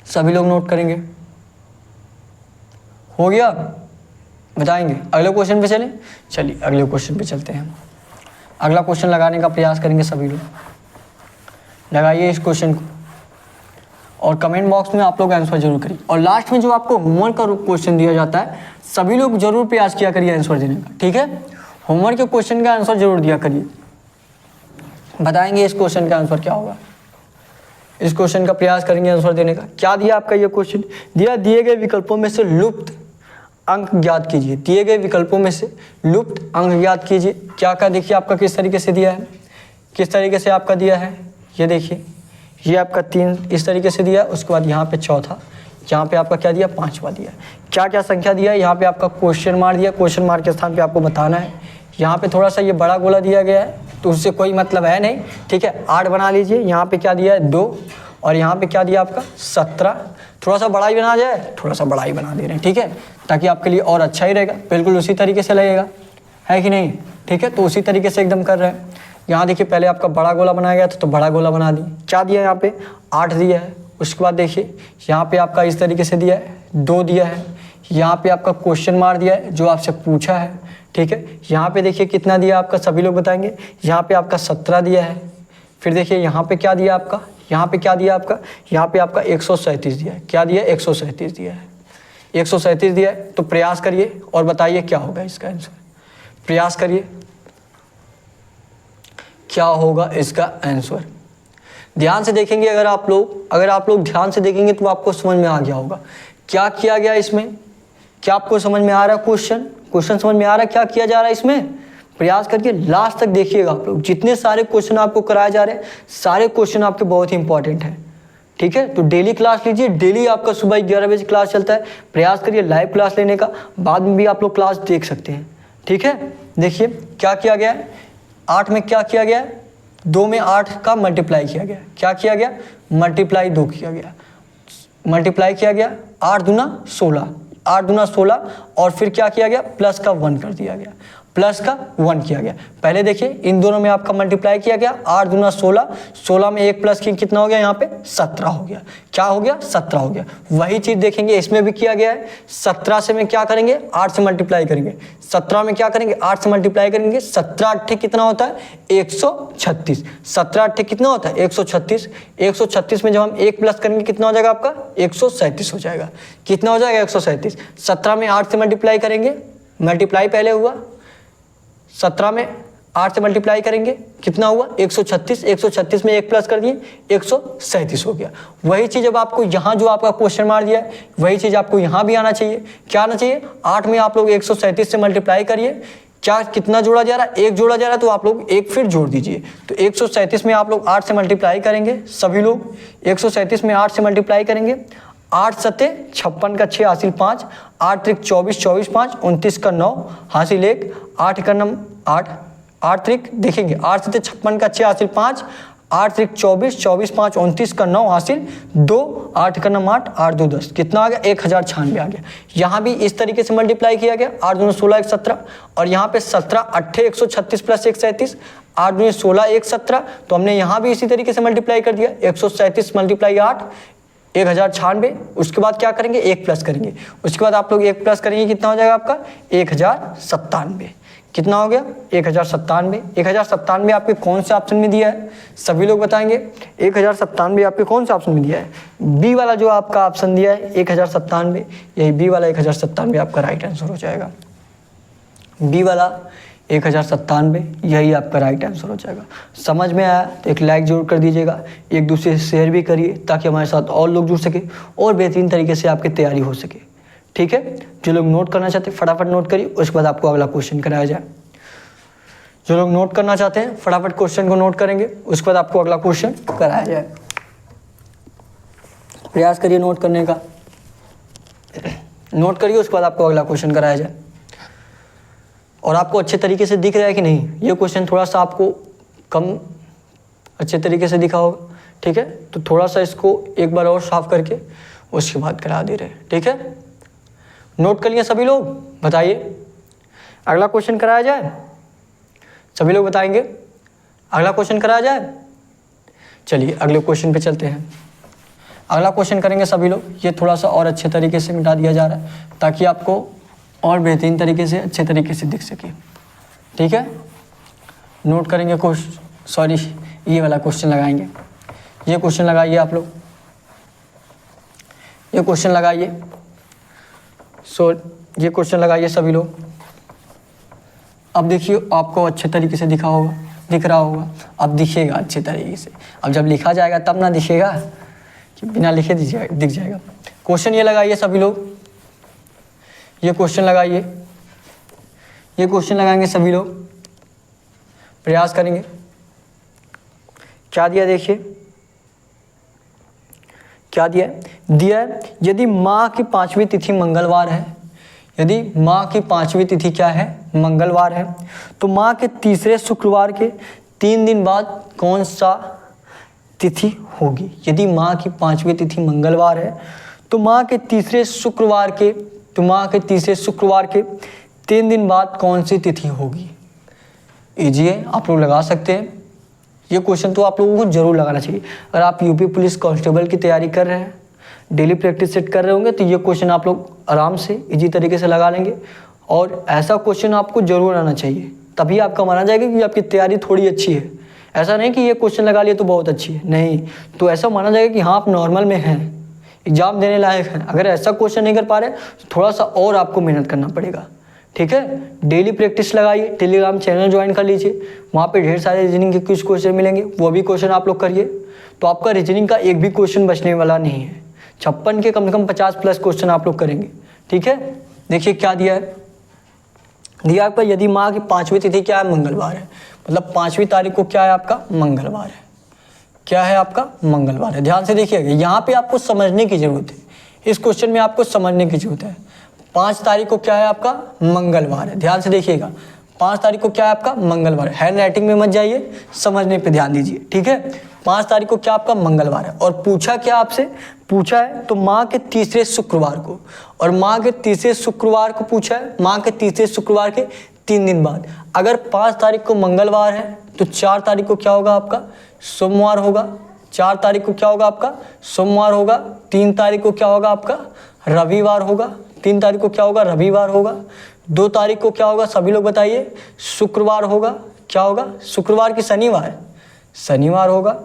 Speaker 1: सभी लोग नोट करेंगे, हो गया, बताएंगे। अगले क्वेश्चन पे चलें, चलिए अगले क्वेश्चन पे चलते हैं। अगला क्वेश्चन लगाने का प्रयास करेंगे सभी लोग, लगाइए इस क्वेश्चन को और कमेंट बॉक्स में आप लोग आंसर जरूर करिए। और लास्ट में जो आपको होमवर्क का क्वेश्चन दिया जाता है सभी लोग जरूर प्रयास किया करिए आंसर देने का, ठीक है। होमवर्क के क्वेश्चन का आंसर जरूर दिया करिए, बताएंगे इस क्वेश्चन का आंसर क्या होगा, इस क्वेश्चन का प्रयास करेंगे आंसर देने का। क्या दिया आपका ये क्वेश्चन दिया, दिए गए विकल्पों में से लुप्त अंक ज्ञात कीजिए, दिए गए विकल्पों में से लुप्त अंक ज्ञात कीजिए। क्या क्या देखिए आपका किस तरीके से दिया है, किस तरीके से आपका दिया है, ये देखिए ये आपका 3 इस तरीके से दिया, उसके बाद यहाँ पे चौथा, यहाँ पे आपका क्या दिया 5वां दिया। क्या क्या संख्या दिया है, यहाँ पे आपका क्वेश्चन मार्क दिया, क्वेश्चन मार्क के स्थान पे आपको बताना है। यहाँ पे थोड़ा सा ये बड़ा गोला दिया गया है तो उससे कोई मतलब है नहीं, ठीक है। 8 बना लीजिए, यहाँ पे क्या दिया है 2, और यहाँ पे क्या दिया आपका 17। थोड़ा सा बड़ा ही बना जाए, थोड़ा सा बड़ा ही बना दे रहे हैं, ठीक है, ताकि आपके लिए और अच्छा ही रहेगा, बिल्कुल उसी तरीके से लगेगा, है कि नहीं, ठीक है। तो उसी तरीके से एकदम कर रहे हैं। यहाँ देखिए पहले आपका बड़ा गोला बनाया गया था तो बड़ा गोला बना दिए, क्या दिया है यहाँ पे 8 दिया है। उसके बाद देखिए यहाँ पे आपका इस तरीके से दिया है 2 दिया है, यहाँ पे आपका क्वेश्चन मार्क दिया है जो आपसे पूछा है, ठीक है। यहाँ पे देखिए कितना दिया आपका सभी लोग बताएंगे, यहाँ पे आपका 17 दिया है। फिर देखिए यहाँ पे क्या दिया आपका, यहाँ पे क्या दिया आपका, यहाँ पे आपका 137 दिया है। क्या दिया 137 दिया है, 137 दिया है। तो प्रयास करिए और बताइए क्या होगा इसका आंसर, प्रयास करिए क्या होगा इसका आंसर। ध्यान से देखेंगे अगर आप लोग ध्यान से देखेंगे तो आपको समझ में आ गया होगा क्या किया गया इसमें। क्या आपको समझ में आ रहा है क्वेश्चन समझ में आ रहा है क्या किया जा रहा है इसमें। प्रयास करके लास्ट तक देखिएगा आप लोग, जितने सारे क्वेश्चन आपको कराए जा रहे हैं सारे क्वेश्चन आपके बहुत ही इंपॉर्टेंट हैं, ठीक है। तो डेली क्लास लीजिए, डेली आपका सुबह 11 बजे क्लास चलता है। प्रयास करिए लाइव क्लास लेने का, बाद में भी आप लोग क्लास देख सकते हैं, ठीक है। देखिए क्या किया गया है, 8 में क्या किया गया, 2 में 8 का मल्टीप्लाई किया गया। क्या किया गया, मल्टीप्लाई 2 किया गया। मल्टीप्लाई किया गया, 8 दूना 16, 8 दूना 16 और फिर क्या किया गया, प्लस का 1 कर दिया गया, प्लस का 1 किया गया। पहले देखिए इन दोनों में आपका मल्टीप्लाई किया गया, 8 दूना 16, 16 में 1 प्लस कितना हो गया, यहाँ पे 17 हो गया। क्या हो गया, 17 हो गया। वही चीज़ देखेंगे इसमें भी किया गया है। 17 से में क्या करेंगे, 8 से मल्टीप्लाई करेंगे। 17 में क्या करेंगे, 8 से मल्टीप्लाई करेंगे। 17 8 कितना होता है, 136। 17 8 कितना होता है, 136। 136 में जब हम 1 प्लस करेंगे कितना हो जाएगा आपका, 137 हो जाएगा। कितना हो जाएगा, 137। 17 में 8 से मल्टीप्लाई करेंगे, मल्टीप्लाई पहले हुआ, 17 में 8 से मल्टीप्लाई करेंगे कितना हुआ, 136। 136 में 1 प्लस कर दिए, 137 हो गया। वही चीज़ अब आपको यहाँ जो आपका क्वेश्चन मार दिया है, वही चीज़ आपको यहाँ भी आना चाहिए। क्या आना चाहिए, 8 में आप लोग 137 से मल्टीप्लाई करिए, क्या कितना जोड़ा जा रहा है, 1 जोड़ा जा रहा है, तो आप लोग 1 फिर जोड़ दीजिए। तो 137 में आप लोग 8 से मल्टीप्लाई करेंगे, सभी लोग 137 में 8 से मल्टीप्लाई करेंगे। 8 सत्ते 56 का 6 हासिल 5, 8 त्रिक 24, 24 5 29 का 9 हासिल 1, 8 का 8, 8 त्रिक देखेंगे 8 सत्ते 56 का 6 हासिल 5, 8 त्रिक 24, 24 5 29 का 9 हासिल 2, 8 का 8, 8 2 10, कितना आ गया, 1096 आ गया। यहाँ भी इस तरीके से मल्टीप्लाई किया गया, 8 दूनी 16 1 17, और यहाँ पे 17 8 136 प्लस 1 37, 8 दूनी 16 1 17, तो हमने यहाँ भी इसी तरीके से मल्टीप्लाई कर दिया, 137 मल्टीप्लाई 8 1096। उसके बाद क्या करेंगे, 1 प्लस करेंगे, उसके बाद आप लोग 1 प्लस करेंगे, कितना हो जाएगा आपका, 1097। कितना हो गया, 1097। 1097 आपके कौन से ऑप्शन में दिया है, सभी लोग बताएंगे। 1097 आपके कौन से ऑप्शन में दिया है, बी वाला जो आपका ऑप्शन दिया है 1097, यही बी वाला 1097 आपका राइट आंसर हो जाएगा। बी वाला 1097 यही आपका राइट आंसर हो जाएगा। समझ में आया तो एक लाइक जरूर कर दीजिएगा, एक दूसरे से शेयर भी करिए ताकि हमारे साथ और लोग जुड़ सके और बेहतरीन तरीके से आपकी तैयारी हो सके। ठीक है, जो लोग नोट करना चाहते हैं फटाफट नोट करिए, उसके बाद आपको अगला क्वेश्चन कराया जाए। जो लोग नोट करना चाहते हैं फटाफट क्वेश्चन को नोट करेंगे, उसके बाद आपको अगला क्वेश्चन कराया जाए। प्रयास करिए नोट करने का, नोट करिए, उसके बाद आपको अगला क्वेश्चन कराया जाए। और आपको अच्छे तरीके से दिख रहा है कि नहीं, ये क्वेश्चन थोड़ा सा आपको कम अच्छे तरीके से दिखा होगा। ठीक है, तो थोड़ा सा इसको एक बार और साफ करके उसके बाद करा दे रहे। ठीक है, नोट कर लिए सभी लोग, बताइए अगला क्वेश्चन कराया जाए। सभी लोग बताएंगे अगला क्वेश्चन कराया जाए। चलिए अगले क्वेश्चन पे चलते हैं, अगला क्वेश्चन करेंगे सभी लोग। ये थोड़ा सा और अच्छे तरीके से मिटा दिया जा रहा है ताकि आपको और बेहतरीन तरीके से अच्छे तरीके से दिख सके। ठीक है, नोट करेंगे सॉरी ये वाला क्वेश्चन लगाएंगे। ये क्वेश्चन लगाइए आप लोग, ये क्वेश्चन लगाइए, ये क्वेश्चन लगाइए सभी लोग। अब देखिए आपको अच्छे तरीके से दिख रहा होगा, अब दिखेगा अच्छे तरीके से। अब जब लिखा जाएगा तब ना दिखेगा कि बिना लिखे दिख जाएगा। क्वेश्चन ये लगाइए सभी लोग, ये क्वेश्चन लगाइए, ये क्वेश्चन लगाएंगे सभी लोग, प्रयास करेंगे। क्या दिया देखिए, क्या दिया है, दिया है यदि माह की 5वीं तिथि मंगलवार है, यदि माह की 5वीं तिथि क्या है, मंगलवार है, तो माह के तीसरे शुक्रवार के 3 दिन बाद कौन सा तिथि होगी। यदि माह की 5वीं तिथि मंगलवार है तो माह के तीसरे शुक्रवार के 3 दिन बाद कौन सी तिथि होगी। इजी है, आप लोग लगा सकते हैं। ये क्वेश्चन तो आप लोगों को जरूर लगाना चाहिए। अगर आप यूपी पुलिस कांस्टेबल की तैयारी कर रहे हैं, डेली प्रैक्टिस सेट कर रहे होंगे, तो ये क्वेश्चन आप लोग आराम से इजी तरीके से लगा लेंगे। और ऐसा क्वेश्चन आपको जरूर आना चाहिए, तभी आपका माना जाएगा कि आपकी तैयारी थोड़ी अच्छी है। ऐसा नहीं कि ये क्वेश्चन लगा लिए तो बहुत अच्छी है, नहीं, तो ऐसा माना जाएगा कि हाँ आप नॉर्मल में हैं, एग्जाम देने लायक हैं। अगर ऐसा क्वेश्चन नहीं कर पा रहे तो थोड़ा सा और आपको मेहनत करना पड़ेगा। ठीक है, डेली प्रैक्टिस लगाइए, टेलीग्राम चैनल ज्वाइन कर लीजिए, वहाँ पे ढेर सारे रीजनिंग के कुछ क्वेश्चन मिलेंगे, वो भी क्वेश्चन आप लोग करिए, तो आपका रीजनिंग का एक भी क्वेश्चन बचने वाला नहीं है। 56 के कम से कम 50 प्लस क्वेश्चन आप लोग करेंगे। ठीक है, देखिए क्या दिया है, दिया आपका यदि माह की 5वीं तिथि क्या है, मंगलवार है, मतलब 5वीं तारीख को क्या है आपका, मंगलवार है। क्या है आपका, मंगलवार है। ध्यान से देखिएगा, यहाँ पे आपको समझने की जरूरत है, इस क्वेश्चन में आपको समझने की जरूरत है। 5 तारीख को क्या है आपका, मंगलवार है। ध्यान से देखिएगा, 5 तारीख को क्या है आपका मंगलवार है। हैंड राइटिंग में मत जाइए, समझने पे ध्यान दीजिए, ठीक है। 5 तारीख को क्या आपका मंगलवार है। और पूछा क्या आपसे, पूछा है तो माह के तीसरे शुक्रवार को, और माह के तीसरे शुक्रवार को पूछा है, माह के तीसरे शुक्रवार के 3 दिन बाद। अगर 5 तारीख को मंगलवार है तो 4 तारीख को क्या होगा आपका सोमवार होगा। 4 तारीख को क्या होगा आपका सोमवार होगा। 3 तारीख को क्या होगा आपका रविवार होगा। 3 तारीख को क्या होगा रविवार होगा। 2 तारीख को क्या होगा सभी लोग बताइए, शुक्रवार होगा। क्या होगा शुक्रवार की शनिवार, शनिवार होगा।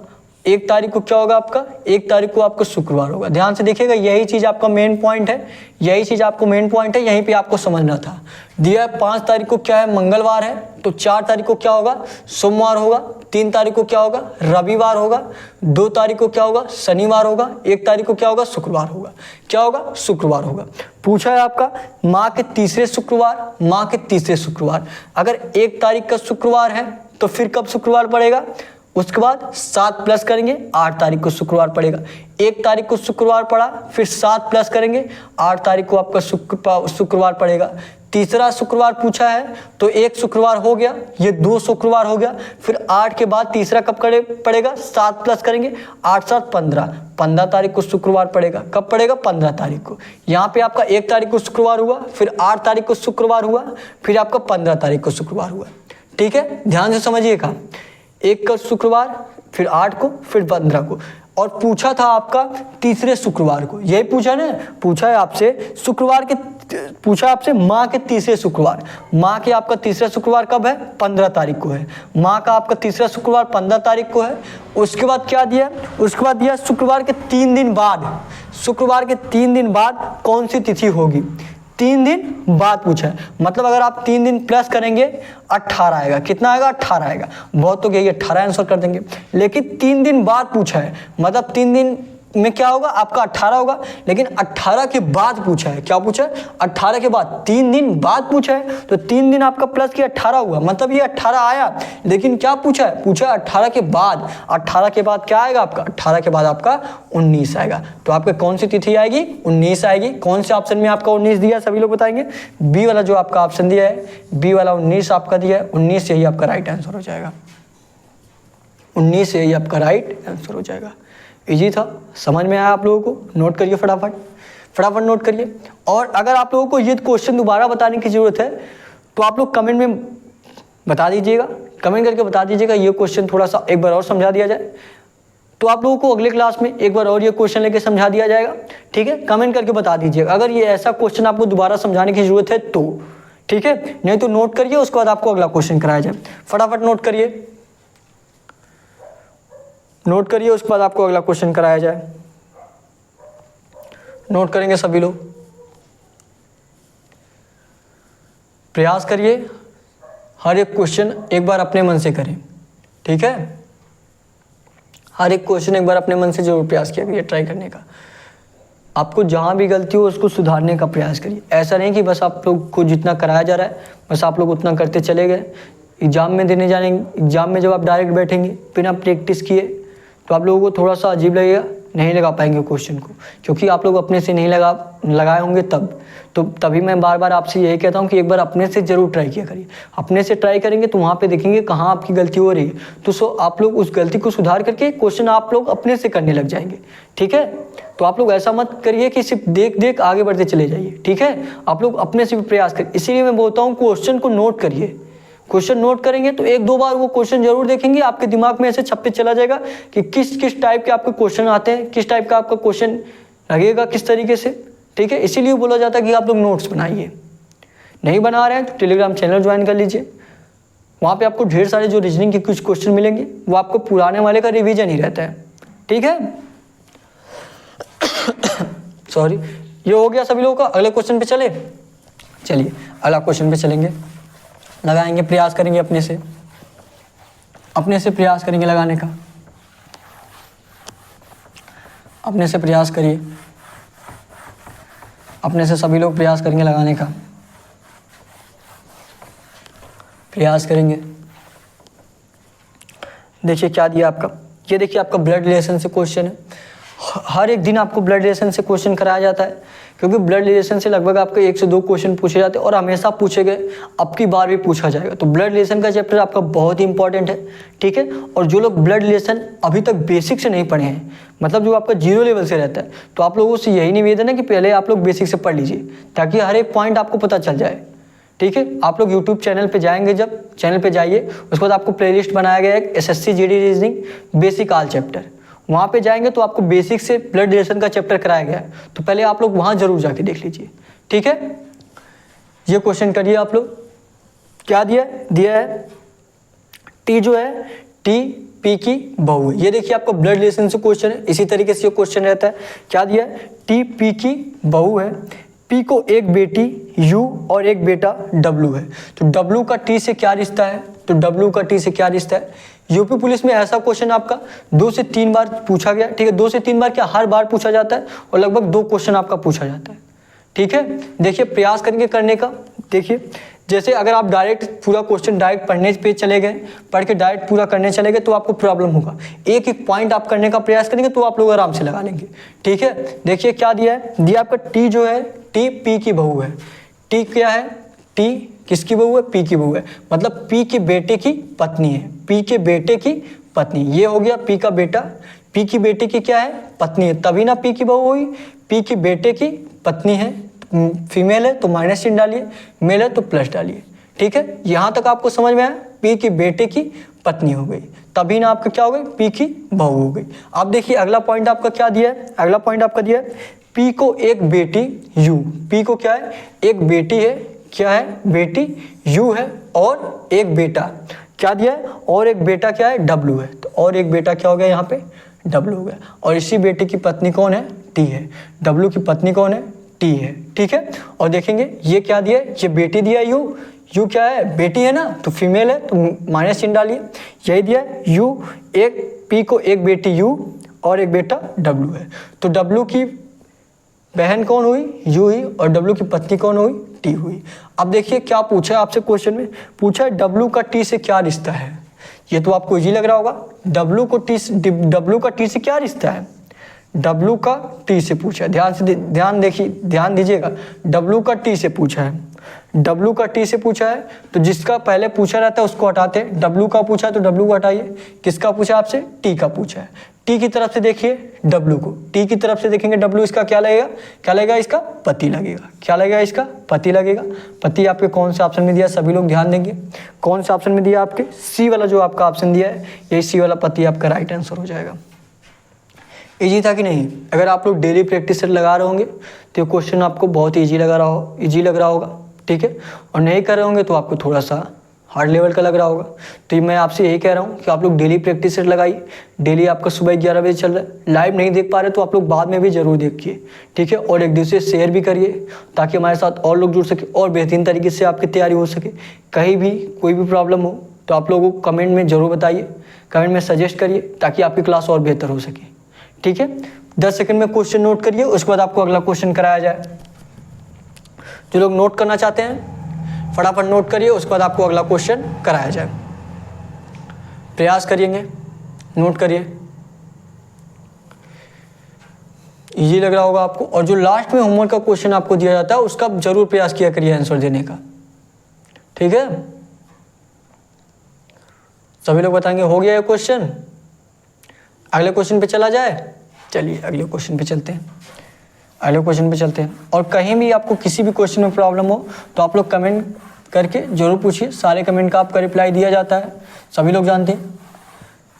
Speaker 1: 1 तारीख को क्या होगा आपका, 1 तारीख को आपका शुक्रवार होगा। ध्यान से देखिएगा, यही चीज़ आपका मेन पॉइंट है, यही चीज़ आपको मेन पॉइंट है, यहीं पे आपको समझना था। दिया है 5 तारीख को क्या है मंगलवार है, तो 4 तारीख को क्या होगा सोमवार होगा। 3 तारीख को क्या होगा रविवार होगा। 2 तारीख को क्या होगा शनिवार होगा। 1 तारीख को क्या होगा शुक्रवार होगा। क्या होगा शुक्रवार होगा। पूछा है आपका माह के तीसरे शुक्रवार, माह के तीसरे शुक्रवार। अगर 1 तारीख का शुक्रवार है तो फिर कब शुक्रवार पड़ेगा, उसके बाद 7 प्लस करेंगे 8 तारीख को शुक्रवार पड़ेगा। 1 तारीख को शुक्रवार पड़ा, फिर 7 प्लस करेंगे 8 तारीख को आपका शुक्रवार पड़ेगा। तीसरा शुक्रवार पूछा है तो 1 शुक्रवार हो गया, ये 2 शुक्रवार हो गया। फिर 8 के बाद तीसरा कब पड़ेगा, 7 प्लस करेंगे 8 7 15, 15 तारीख को शुक्रवार पड़ेगा। कब पड़ेगा 15 तारीख को। यहाँ पे आपका 1 तारीख को शुक्रवार हुआ, फिर 8 तारीख को शुक्रवार हुआ, फिर आपका 15 तारीख को शुक्रवार हुआ। ठीक है, ध्यान से समझिएगा। 1 का शुक्रवार, फिर 8 को, फिर 15 को। और पूछा था आपका तीसरे शुक्रवार को, यही पूछा ना, पूछा है आपसे शुक्रवार के, पूछा आपसे माह के तीसरे शुक्रवार। माह के आपका तीसरा शुक्रवार कब है 15 तारीख को है। माह का आपका तीसरा शुक्रवार 15 तारीख को है। उसके बाद क्या दिया, उसके बाद दिया शुक्रवार के 3 दिन बाद, शुक्रवार के 3 दिन बाद कौन सी तिथि होगी। 3 दिन बाद पूछा है, मतलब अगर आप 3 दिन प्लस करेंगे 18 आएगा। कितना आएगा 18 आएगा। बहुत तो यही 18 आंसर कर देंगे, लेकिन 3 दिन बाद पूछा है, मतलब 3 दिन में क्या होगा आपका 18 होगा, लेकिन 18 के बाद पूछा है। क्या पूछा है 18 के बाद, 3 दिन बाद पूछा है, तो 3 दिन आपका प्लस किया 18 हुआ, मतलब ये 18 आया। लेकिन क्या पूछा है, पूछा 18 के बाद, 18 के बाद क्या आएगा आपका, 18 के बाद आपका 19 आएगा। तो आपका कौन सी तिथि आएगी 19 आएगी। कौन से ऑप्शन में आपका 19 दिया सभी लोग बताएंगे। बी वाला जो आपका ऑप्शन दिया है, बी वाला 19 आपका दिया है। 19 यही आपका राइट आंसर हो जाएगा। 19 यही आपका राइट आंसर हो जाएगा। इजी था, समझ में आया आप लोगों को। नोट करिए फटाफट, फटाफट नोट करिए। और अगर आप लोगों को ये क्वेश्चन दोबारा बताने की ज़रूरत है तो आप लोग कमेंट में बता दीजिएगा, कमेंट करके बता दीजिएगा ये क्वेश्चन थोड़ा सा एक बार और समझा दिया जाए, तो आप लोगों को अगले क्लास में एक बार और ये क्वेश्चन लेके समझा दिया जाएगा। ठीक है, कमेंट करके बता दीजिएगा अगर ये ऐसा क्वेश्चन आपको दोबारा समझाने की ज़रूरत है तो। ठीक है, नहीं तो नोट करिए, उसके बाद आपको अगला क्वेश्चन कराया जाए। फटाफट नोट करिए, नोट करिए, उसके बाद आपको अगला क्वेश्चन कराया जाए। नोट करेंगे सभी लोग, प्रयास करिए, हर एक क्वेश्चन एक बार अपने मन से करें। ठीक है, हर एक क्वेश्चन एक बार अपने मन से जरूर प्रयास किया करिए, ट्राई करने का। आपको जहाँ भी गलती हो उसको सुधारने का प्रयास करिए। ऐसा नहीं कि बस आप लोग को जितना कराया जा रहा है बस आप लोग उतना करते चले गए। एग्जाम में देने जाने, एग्जाम में जब आप डायरेक्ट बैठेंगे बिना प्रैक्टिस किए तो आप लोगों को थोड़ा सा अजीब लगेगा, नहीं लगा पाएंगे क्वेश्चन को, क्योंकि आप लोग अपने से नहीं लगाए होंगे तब। तो तभी मैं बार बार आपसे यही कहता हूँ कि एक बार अपने से ज़रूर ट्राई किया करिए। अपने से ट्राई करेंगे तो वहाँ पे देखेंगे कहाँ आपकी गलती हो रही है, तो आप लोग उस गलती को सुधार करके क्वेश्चन आप लोग अपने से करने लग जाएंगे। ठीक है, तो आप लोग ऐसा मत करिए कि सिर्फ देख देख आगे बढ़ते चले जाइए। ठीक है, आप लोग अपने से भी प्रयास करिए। इसीलिए मैं बोलता हूँ क्वेश्चन को नोट करिए। क्वेश्चन नोट करेंगे तो 1-2 बार वो क्वेश्चन जरूर देखेंगे, आपके दिमाग में ऐसे छपते चला जाएगा कि किस किस टाइप के आपके क्वेश्चन आते हैं, किस टाइप का आपका क्वेश्चन लगेगा किस तरीके से। ठीक है, इसीलिए बोला जाता है कि आप लोग नोट्स बनाइए। नहीं बना रहे हैं तो टेलीग्राम चैनल ज्वाइन कर लीजिए, वहाँ पे आपको ढेर सारे जो रीजनिंग के कुछ क्वेश्चन मिलेंगे, वो आपको पुराने वाले का रिविजन ही रहता है। ठीक है सॉरी, ये हो गया सभी लोगों का। अगले क्वेश्चन पे चलिए अगला क्वेश्चन पे चलेंगे, लगाएंगे, प्रयास करेंगे अपने से प्रयास करेंगे लगाने का। अपने से प्रयास करिए, अपने से सभी लोग प्रयास करेंगे लगाने का, प्रयास करेंगे। देखिए क्या दिया आपका, ये देखिए आपका ब्लड रिलेशन से क्वेश्चन है। हर एक दिन आपको ब्लड रिलेशन से क्वेश्चन कराया जाता है, क्योंकि ब्लड रिलेशन से लगभग आपके 1 से 2 क्वेश्चन पूछे जाते हैं और हमेशा पूछे गए, अब की बार भी पूछा जाएगा। तो ब्लड रिलेशन का चैप्टर आपका बहुत ही इंपॉर्टेंट है, ठीक है। और जो लोग ब्लड रिलेशन अभी तक बेसिक से नहीं पढ़े हैं, मतलब जो आपका 0 लेवल से रहता है, तो आप लोगों से यही निवेदन है कि पहले आप लोग बेसिक से पढ़ लीजिए, ताकि हर एक पॉइंट आपको पता चल जाए, ठीक है। आप लोग यूट्यूब चैनल पे जाएंगे, जब चैनल पे जाइए उसके बाद आपको प्लेलिस्ट बनाया गया है SSC GD reasoning basic all chapter, वहाँ पे जाएंगे तो आपको बेसिक से ब्लड रिलेशन का चैप्टर कराया गया है, तो पहले आप लोग वहाँ जरूर जाके देख लीजिए, ठीक है। ये क्वेश्चन करिए आप लोग, क्या दिया है टी जो है टी पी की बहू है। ये देखिए आपका ब्लड रिलेशन से क्वेश्चन है, इसी तरीके से ये क्वेश्चन रहता है। क्या दिया है, टी पी की बहू है, पी को एक बेटी यू और एक बेटा डब्लू है। तो डब्लू का टी से क्या रिश्ता है, तो डब्लू का टी से क्या रिश्ता है। यूपी पुलिस में ऐसा क्वेश्चन आपका 2 से 3 बार पूछा गया, ठीक है। 2 से 3 बार क्या, हर बार पूछा जाता है और लगभग 2 क्वेश्चन आपका पूछा जाता है, ठीक है। देखिए प्रयास करेंगे करने का। देखिए जैसे अगर आप डायरेक्ट पूरा क्वेश्चन डायरेक्ट पढ़ने पे चले गए, पढ़ के डायरेक्ट पूरा करने चले गए, तो आपको प्रॉब्लम होगा। एक एक पॉइंट आप करने का प्रयास करेंगे तो आप लोग आराम से लगा लेंगे, ठीक है। देखिए क्या दिया है, दिया आपका टी जो है टी पी की बहू है। टी क्या है, टी किसकी बहू है, पी की बहू है, मतलब पी के बेटे की पत्नी है, पी के बेटे की पत्नी। ये हो गया पी का बेटा, पी की बेटे की क्या है, पत्नी है, तभी ना पी की बहू हुई। पी की बेटे की पत्नी है, फीमेल है तो माइनस चिन्ह डालिए, मेल है तो प्लस डालिए, ठीक है। यहाँ तक आपको समझ में आया, पी की बेटे की पत्नी हो गई, तभी ना आपका क्या हो गई, पी की बहू हो गई। अब देखिए अगला पॉइंट आपका क्या दिया है, अगला पॉइंट आपका दिया है पी को एक बेटी यू, पी को क्या है, एक बेटी है, क्या है, बेटी यू है, और एक बेटा क्या दिया है, और एक बेटा क्या है, डब्लू है। तो और एक बेटा क्या हो गया, यहाँ पे डब्लू हो गया, और इसी बेटे की पत्नी कौन है, टी है। डब्लू की पत्नी कौन है, टी है, ठीक है। और देखेंगे ये क्या दिया है, ये बेटी दिया है यू, यू क्या है, बेटी है ना, तो फीमेल है तो माइनस चिन्ह डालिए। यही दिया है यू, एक पी को एक बेटी यू और एक बेटा डब्लू है। तो डब्लू की बहन कौन हुई, यू हुई, और डब्लू की पत्नी कौन हुई, टी हुई। अब देखिए क्या पूछा है आपसे क्वेश्चन में, पूछा है डब्लू का टी से क्या रिश्ता है। ये तो आपको इजी लग रहा होगा, डब्लू का टी से क्या रिश्ता है, डब्लू का टी से पूछा है। ध्यान दीजिएगा, डब्लू का टी से पूछा है, डब्लू का टी से पूछा है, तो जिसका पहले पूछा रहता है उसको हटाते हैं। डब्लू का पूछा है तो डब्लू को हटाइए, किसका पूछा आपसे, टी का पूछा है। टी की तरफ से देखिए डब्लू को, टी की तरफ से देखेंगे डब्लू, इसका क्या लगेगा, क्या लगेगा, इसका पति लगेगा, क्या लगेगा, इसका पति लगेगा। पति आपके कौन से ऑप्शन में दिया, सभी लोग ध्यान देंगे, कौन से ऑप्शन में दिया, आपके सी वाला जो आपका ऑप्शन दिया है, यही सी वाला पति आपका राइट आंसर हो जाएगा। इजी था कि नहीं। अगर आप लोग डेली प्रैक्टिस से लगा रहे होंगे तो ये क्वेश्चन आपको बहुत इजी लग रहा होगा, ठीक है। और नहीं कर रहे होंगे तो आपको थोड़ा सा हार्ड लेवल का लग रहा होगा। तो मैं आपसे यही कह रहा हूँ कि आप लोग डेली प्रैक्टिस सेट लगाइए। डेली आपका सुबह 11 बजे चल रहा है, लाइव नहीं देख पा रहे तो आप लोग बाद में भी जरूर देखिए, ठीक है। और एक दूसरे से शेयर भी करिए ताकि हमारे साथ और लोग जुड़ सके और बेहतरीन तरीके से आपकी तैयारी हो सके। कहीं भी कोई भी प्रॉब्लम हो तो आप लोगों को कमेंट में ज़रूर बताइए, कमेंट में सजेस्ट करिए ताकि आपकी क्लास और बेहतर हो सके, ठीक है। 10 सेकंड में क्वेश्चन नोट करिए, उसके बाद आपको अगला क्वेश्चन कराया जाए। जो लोग नोट करना चाहते हैं फटाफट नोट करिए, उसके बाद आपको अगला क्वेश्चन कराया जाए। प्रयास करिएंगे, नोट करिए, इजी लग रहा होगा आपको। और जो लास्ट में होमवर्क का क्वेश्चन आपको दिया जाता है उसका जरूर प्रयास किया करिए आंसर देने का, ठीक है। सभी लोग बताएंगे हो गया ये क्वेश्चन, अगले क्वेश्चन पे चला जाए। चलिए अगले क्वेश्चन पे चलते हैं, अगले क्वेश्चन पे चलते हैं। और कहीं भी आपको किसी भी क्वेश्चन में प्रॉब्लम हो तो आप लोग कमेंट करके जरूर पूछिए, सारे कमेंट का आपका रिप्लाई दिया जाता है, सभी लोग जानते हैं।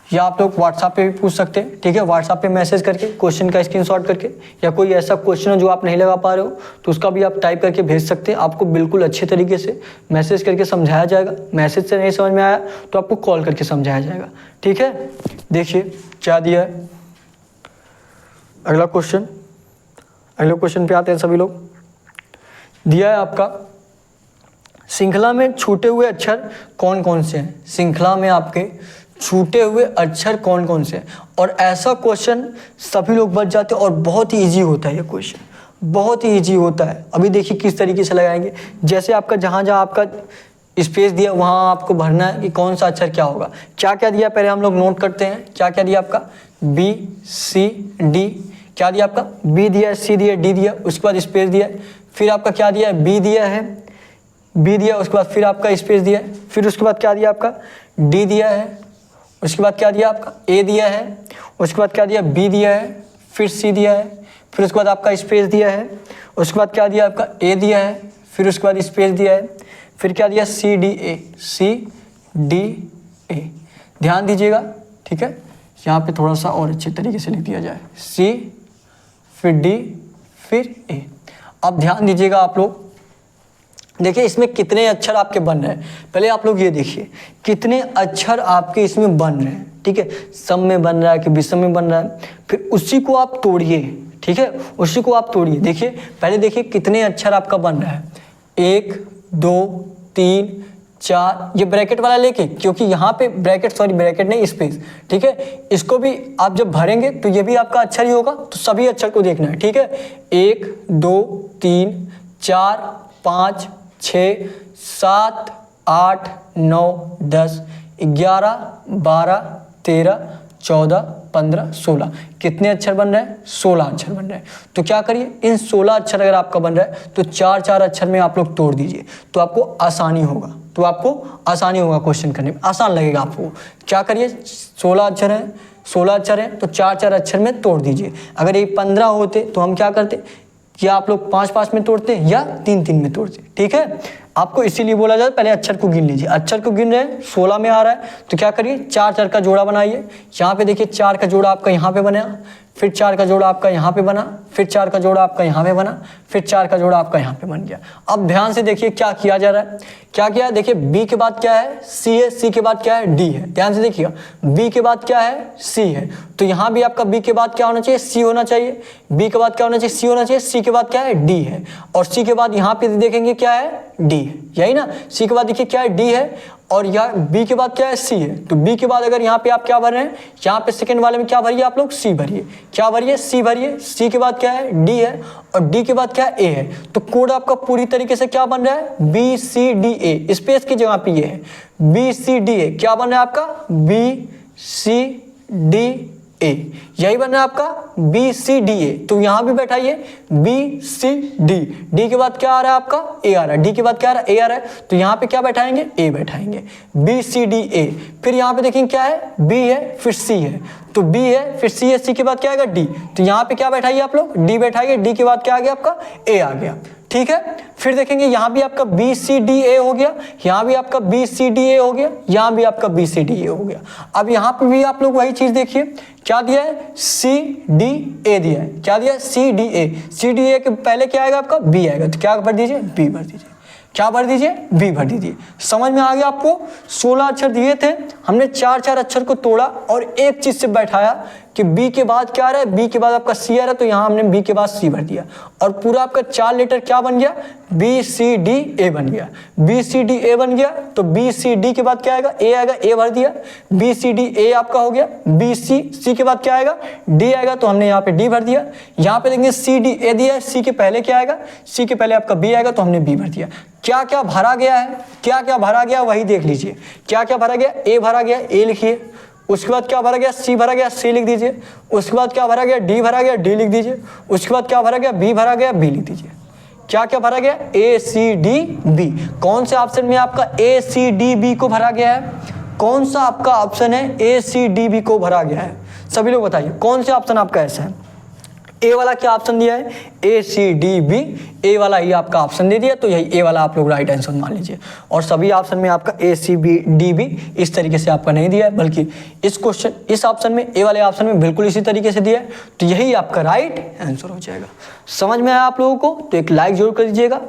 Speaker 1: या आप लोग व्हाट्सएप पे भी पूछ सकते हैं, ठीक है। व्हाट्सएप पे मैसेज करके क्वेश्चन का स्क्रीनशॉट करके, या कोई ऐसा क्वेश्चन हो जो आप नहीं लगा पा रहे हो तो उसका भी आप टाइप करके भेज सकते हैं। आपको बिल्कुल अच्छे तरीके से मैसेज करके समझाया जाएगा। मैसेज से नहीं समझ में आया तो आपको कॉल करके समझाया जाएगा, ठीक है। देखिए क्या दिया है अगला क्वेश्चन, अगले क्वेश्चन पे आते हैं सभी लोग। दिया है आपका श्रृंखला में छूटे हुए अक्षर कौन कौन से हैं, श्रृंखला में आपके छूटे हुए अक्षर कौन कौन से हैं। और ऐसा क्वेश्चन सभी लोग बच जाते हैं और बहुत ही इजी होता है ये क्वेश्चन, बहुत ही इजी होता है। अभी देखिए किस तरीके से लगाएंगे, जैसे आपका जहाँ जहाँ आपका स्पेस दिया वहाँ आपको भरना है कि कौन सा अक्षर क्या होगा। क्या क्या दिया पहले हम लोग नोट करते हैं, क्या क्या दिया आपका, बी सी डी क्या दिया आपका बी दिया है, सी दिया है, डी दिया, उसके बाद स्पेस दिया है, फिर आपका क्या दिया है बी दिया है, बी दिया, उसके बाद फिर आपका स्पेस दिया है, फिर उसके बाद क्या दिया आपका डी दिया है, उसके बाद क्या दिया आपका ए दिया है, उसके बाद क्या दिया बी दिया है, फिर सी दिया है, फिर उसके बाद आपका स्पेस दिया है, उसके बाद क्या दिया आपका ए दिया है, फिर उसके बाद स्पेस दिया है, फिर क्या दिया सी डी ए, सी डी ए। ध्यान दीजिएगा, ठीक है, यहाँ पे थोड़ा सा और अच्छे तरीके से लिख दिया जाए, सी फिर डी फिर ए। अब ध्यान दीजिएगा आप लोग, देखिए इसमें कितने अक्षर आपके बन रहे हैं। पहले आप लोग ये देखिए कितने अक्षर आपके इसमें बन रहे हैं, ठीक है, सम में बन रहा है कि विषम में बन रहा है, फिर उसी को आप तोड़िए, ठीक है, उसी को आप तोड़िए। देखिए पहले देखिए कितने अक्षर आपका बन रहा है, 1 2 3 4, ये ब्रैकेट वाला लेके, क्योंकि यहाँ पे ब्रैकेट नहीं स्पेस, ठीक है, इसको भी आप जब भरेंगे तो ये भी आपका अक्षर ही होगा, तो सभी अक्षर को देखना है, ठीक है। 1 2 3 4 5 6 7 8 9 10 11 12 13 14 15 16, कितने अक्षर बन रहे हैं 16 अक्षर बन रहे हैं। तो क्या करिए, इन 16 अक्षर अगर आपका बन रहा है तो 4 अक्षर में आप लोग तोड़ दीजिए, तो आपको आसानी होगा, क्वेश्चन करने में आसान लगेगा आपको। क्या करिए 16 अक्षर हैं तो 4 अक्षर में तोड़ दीजिए। अगर ये 15 होते तो हम क्या करते, क्या आप लोग 5 में तोड़ते या 3 में तोड़ते, ठीक है। आपको इसीलिए बोला जाता है पहले अक्षर को गिन लीजिए। अक्षर को गिन रहे हैं 16 में आ रहा है तो क्या करिए 4 का जोड़ा बनाइए। यहाँ पे देखिए 4 का जोड़ा आपका यहाँ पे बना, फिर 4 का जोड़ा आपका यहाँ पे बना, फिर 4 का जोड़ा आपका यहाँ पे बना, फिर 4 का जोड़ा आपका यहाँ पे बन गया। अब ध्यान से देखिए क्या किया जा रहा है, क्या किया है, देखिए बी के बाद क्या है सी है, सी के बाद क्या है डी है। ध्यान से देखिएगा, बी के बाद क्या है सी है, तो यहाँ भी आपका बी के बाद क्या होना चाहिए सी होना चाहिए, बी के बाद क्या होना चाहिए सी होना चाहिए, सी के बाद क्या है डी है, और सी के बाद यहाँ पे देखेंगे क्या है डी है, यही ना। सी के बाद देखिए क्या है डी है, और यहाँ बी के बाद क्या है सी है, तो बी के बाद अगर यहाँ पे आप क्या भर रहे हैं, यहाँ पे सेकंड वाले में क्या भरिए आप लोग सी भरिए, क्या भरिए सी भरिए। सी के बाद क्या है डी है, और डी के बाद क्या है ए है, तो कोड आपका पूरी तरीके से क्या बन रहा है B C D A, space की जगह पे ये है बी सी डी ए, क्या बन रहा है आपका बी सी डी ए, यही बन रहा है आपका बी सी डी ए। तो यहां भी बैठाइए बी सी डी, डी के बाद क्या आ रहा है आपका ए आ रहा है, डी के बाद क्या आ रहा है ए आ रहा है, तो यहाँ पे क्या बैठाएंगे ए बैठाएंगे, बी सी डी ए। फिर यहाँ पे देखेंगे क्या है बी है फिर सी है, तो बी है फिर सी है, सी के बाद क्या आएगा डी, तो यहाँ पे क्या बैठाइए आप लोग डी बैठाइए, डी के बाद क्या आ गया आपका ए आ गया, ठीक है। फिर देखेंगे यहाँ भी आपका बी सी डी ए हो गया, यहाँ भी आपका बी सी डी ए हो गया, यहाँ भी आपका बी सी डी ए हो गया। अब यहाँ पे भी आप लोग वही चीज देखिए, क्या दिया है सी डी ए दिया है, क्या दिया है सी डी ए, सी डी ए के पहले क्या आएगा आपका बी आएगा, तो क्या भर दीजिए बी भर दीजिए, क्या भर दीजिए बी भर दीजिए। समझ में आ गया आपको, 16 अक्षर दिए थे, हमने 4 अक्षर को तोड़ा और एक चीज से बैठाया कि बी के बाद क्या आ रहा है, बी के बाद आपका सी आ रहा है, तो यहाँ हमने बी के बाद सी भर दिया, और पूरा आपका 4 लेटर क्या बन गया बी सी डी ए बन गया, बी सी डी ए बन गया। तो बी सी डी के बाद क्या आएगा ए भर दिया, बी सी डी ए आपका हो गया, बी सी, सी के बाद क्या आएगा डी आएगा, तो हमने यहाँ पे डी भर दिया। यहाँ पे देखेंगे सी डी ए दिया है, सी के पहले क्या आएगा, सी के पहले आपका बी आएगा, तो हमने बी भर दिया। क्या क्या भरा गया है, क्या क्या भरा गया वही देख लीजिए, क्या क्या भरा गया ए भरा गया ए लिखिए, उसके बाद क्या भरा गया सी भरा गया सी लिख दीजिए, उसके बाद क्या भरा गया डी भरा गया डी लिख दीजिए, उसके बाद क्या भरा गया बी भरा गया बी लिख दीजिए। क्या क्या भरा गया ए सी डी बी, कौन से ऑप्शन में आपका ए सी डी बी को भरा गया है, कौन सा आपका ऑप्शन है ए सी डी बी को भरा गया है, सभी लोग बताइए कौन से ऑप्शन आपका ऐसा है। ए वाला क्या ऑप्शन दिया है ए सी डी बी, ए वाला ही आपका ऑप्शन दे दिया, तो यही ए वाला आप लोग राइट आंसर मान लीजिए। और सभी ऑप्शन में आपका ए सी बी डी बी इस तरीके से आपका नहीं दिया है, बल्कि इस ऑप्शन में ए वाले ऑप्शन में बिल्कुल इसी तरीके से दिया है, तो यही आपका राइट आंसर हो जाएगा। समझ में आया आप लोगों को, तो एक लाइक जरूर कर दीजिएगा।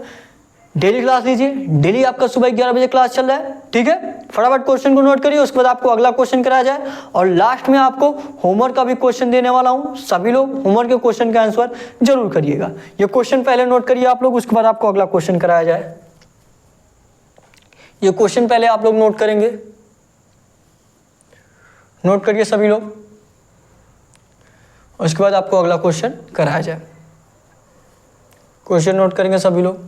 Speaker 1: डेली क्लास लीजिए, डेली आपका सुबह 11 बजे क्लास चल रहा है, ठीक है। फटाफट क्वेश्चन को नोट करिए, उसके बाद आपको अगला क्वेश्चन कराया जाए, और लास्ट में आपको होमवर्क का भी क्वेश्चन देने वाला हूं। सभी लोग होमवर्क के क्वेश्चन का आंसर जरूर करिएगा। ये क्वेश्चन पहले नोट करिए आप लोग, उसके बाद आपको अगला क्वेश्चन कराया जाए। ये क्वेश्चन पहले आप लोग नोट करेंगे, नोट करिए सभी लोग, उसके बाद आपको अगला क्वेश्चन कराया जाए। क्वेश्चन नोट करेंगे सभी लोग,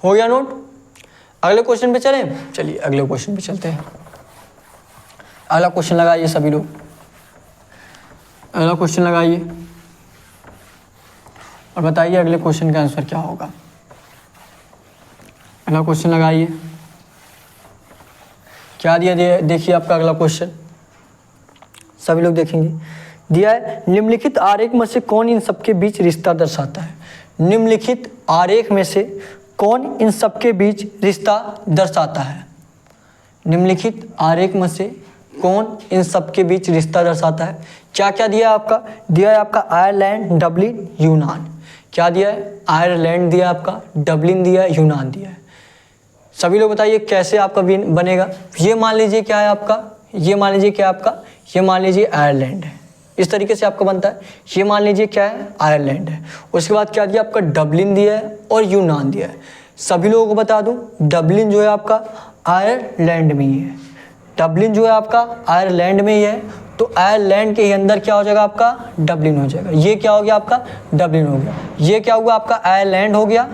Speaker 1: हो गया नोट। अगले क्वेश्चन पे चलें, चलिए अगले क्वेश्चन पे चलते हैं। अगला क्वेश्चन लगाइए सभी लोग, अगला क्वेश्चन लगाइए और बताइए अगले क्वेश्चन का आंसर क्या होगा। अगला क्वेश्चन लगाइए, क्या दिया देखिए आपका अगला क्वेश्चन, सभी लोग देखेंगे। दिया है निम्नलिखित आरेख में से कौन इन सबके बीच रिश्ता दर्शाता है। निम्नलिखित आरेख में से कौन इन सबके बीच रिश्ता दर्शाता है। निम्नलिखित आरेख में से कौन इन सबके बीच रिश्ता दर्शाता है। क्या क्या दिया है आपका, दिया है आपका आयरलैंड, डबलिन, यूनान। क्या दिया है, आयरलैंड दिया आपका, डबलिन दिया है, यूनान दिया है। सभी लोग बताइए कैसे आपका बनेगा। ये मान लीजिए क्या है आपका, ये मान लीजिए क्या आपका, ये मान लीजिए आयरलैंड है, इस तरीके से आपका बनता है। ये मान लीजिए क्या है, आयरलैंड है। उसके बाद क्या दिया आपका, डबलिन दिया है और यूनान दिया है। सभी लोगों को बता दूं डबलिन जो है आपका आयरलैंड में ही है, डबलिन जो है आपका आयरलैंड में ही है। तो आयरलैंड के ही अंदर क्या हो जाएगा आपका, डबलिन हो जाएगा। ये क्या हो गया आपका, डबलिन हो गया। ये क्या हुआ आपका, आयरलैंड हो गया।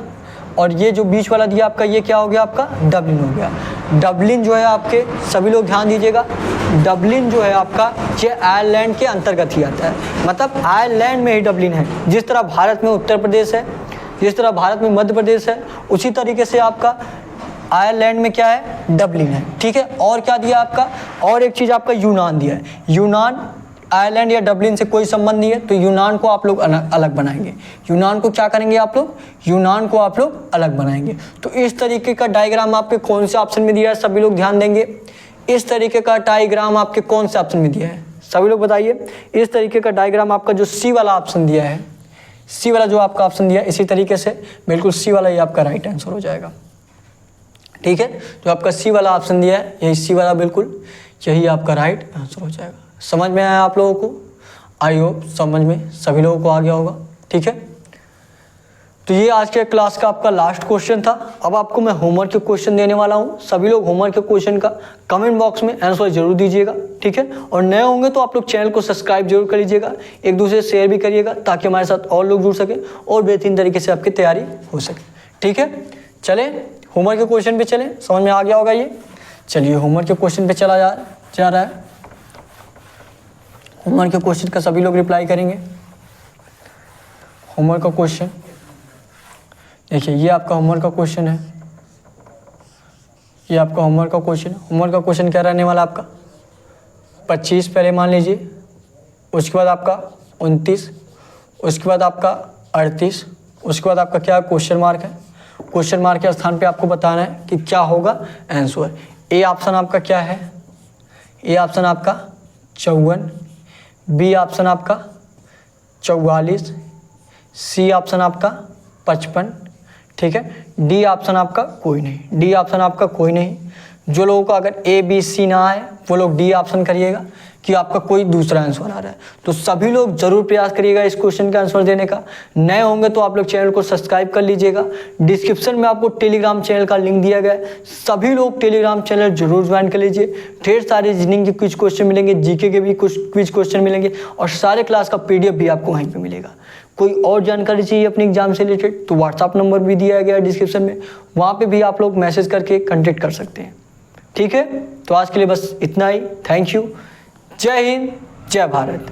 Speaker 1: और ये जो बीच वाला दिया आपका, ये क्या हो गया आपका, डबलिन हो गया। डबलिन जो है आपके, सभी लोग ध्यान दीजिएगा, डबलिन जो है आपका ये आयरलैंड के अंतर्गत ही आता है। मतलब आयरलैंड में ही डबलिन है। जिस तरह भारत में उत्तर प्रदेश है, जिस तरह भारत में मध्य प्रदेश है, उसी तरीके से आपका आयरलैंड में क्या है, डबलिन है। ठीक है। और क्या दिया आपका, और एक चीज़ आपका यूनान दिया है। यूनान आयरलैंड या डबलिन से कोई संबंध नहीं है, तो यूनान को आप लोग अलग बनाएंगे। यूनान को क्या करेंगे आप लोग, यूनान को आप लोग अलग बनाएंगे। तो इस तरीके का डायग्राम आपके कौन से ऑप्शन में दिया है, सभी लोग ध्यान देंगे। इस तरीके का डायग्राम आपके कौन से ऑप्शन में दिया है, सभी लोग बताइए। इस तरीके का डायग्राम आपका जो सी वाला ऑप्शन दिया है, सी वाला जो आपका ऑप्शन दिया है, इसी तरीके से बिल्कुल सी वाला ही आपका राइट आंसर हो जाएगा। ठीक है। जो आपका सी वाला ऑप्शन दिया है, यही सी वाला बिल्कुल यही आपका राइट आंसर हो जाएगा। समझ में आया आप लोगों को, आई होप समझ में सभी लोगों को आ गया होगा। ठीक है। तो ये आज के क्लास का आपका लास्ट क्वेश्चन था। अब आपको मैं होमवर्क के क्वेश्चन देने वाला हूँ। सभी लोग होमवर्क के क्वेश्चन का कमेंट बॉक्स में आंसर जरूर दीजिएगा। ठीक है। और नए होंगे तो आप लोग चैनल को सब्सक्राइब जरूर कर लीजिएगा, एक दूसरे से शेयर भी करिएगा, ताकि हमारे साथ और लोग जुड़ सकें और बेहतरीन तरीके से आपकी तैयारी हो सके। ठीक है। चले होमवर्क के क्वेश्चन पे चले, समझ में आ गया होगा ये। चलिए होमवर्क के क्वेश्चन पे चला जा रहा है। होमवर्क के क्वेश्चन का सभी लोग रिप्लाई करेंगे। होमवर्क का क्वेश्चन देखिए, ये आपका होमवर्क का क्वेश्चन है, ये आपका होमवर्क का क्वेश्चन। होमवर्क का क्वेश्चन क्या रहने वाला आपका, 25 पहले मान लीजिए, उसके बाद आपका 29, उसके बाद आपका 38, उसके बाद आपका क्या क्वेश्चन मार्क है। क्वेश्चन मार्क के स्थान पे आपको बताना है कि क्या होगा आंसर। ए ऑप्शन आपका क्या है, ए ऑप्शन आपका 54, बी ऑप्शन आपका 44, सी ऑप्शन आपका 55। ठीक है। डी ऑप्शन आपका कोई नहीं, डी ऑप्शन आपका कोई नहीं। जो लोगों को अगर ए बी सी ना आए वो लोग डी ऑप्शन करिएगा कि आपका कोई दूसरा आंसर आ रहा है। तो सभी लोग जरूर प्रयास करिएगा इस क्वेश्चन का आंसर देने का। नए होंगे तो आप लोग चैनल को सब्सक्राइब कर लीजिएगा। डिस्क्रिप्शन में आपको टेलीग्राम चैनल का लिंक दिया गया है, सभी लोग टेलीग्राम चैनल जरूर ज्वाइन कर लीजिए। ढेर सारे रीजनिंग के कुछ क्वेश्चन मिलेंगे, जीके के भी कुछ क्विज क्वेश्चन मिलेंगे, और सारे क्लास का PDF भी आपको वहीं पर मिलेगा। कोई और जानकारी चाहिए अपने एग्जाम से रिलेटेड तो व्हाट्सअप नंबर भी दिया गया है डिस्क्रिप्शन में, वहाँ पे भी आप लोग मैसेज करके कांटेक्ट कर सकते हैं। ठीक है। तो आज के लिए बस इतना ही। Thank you. जय हिंद, जय भारत।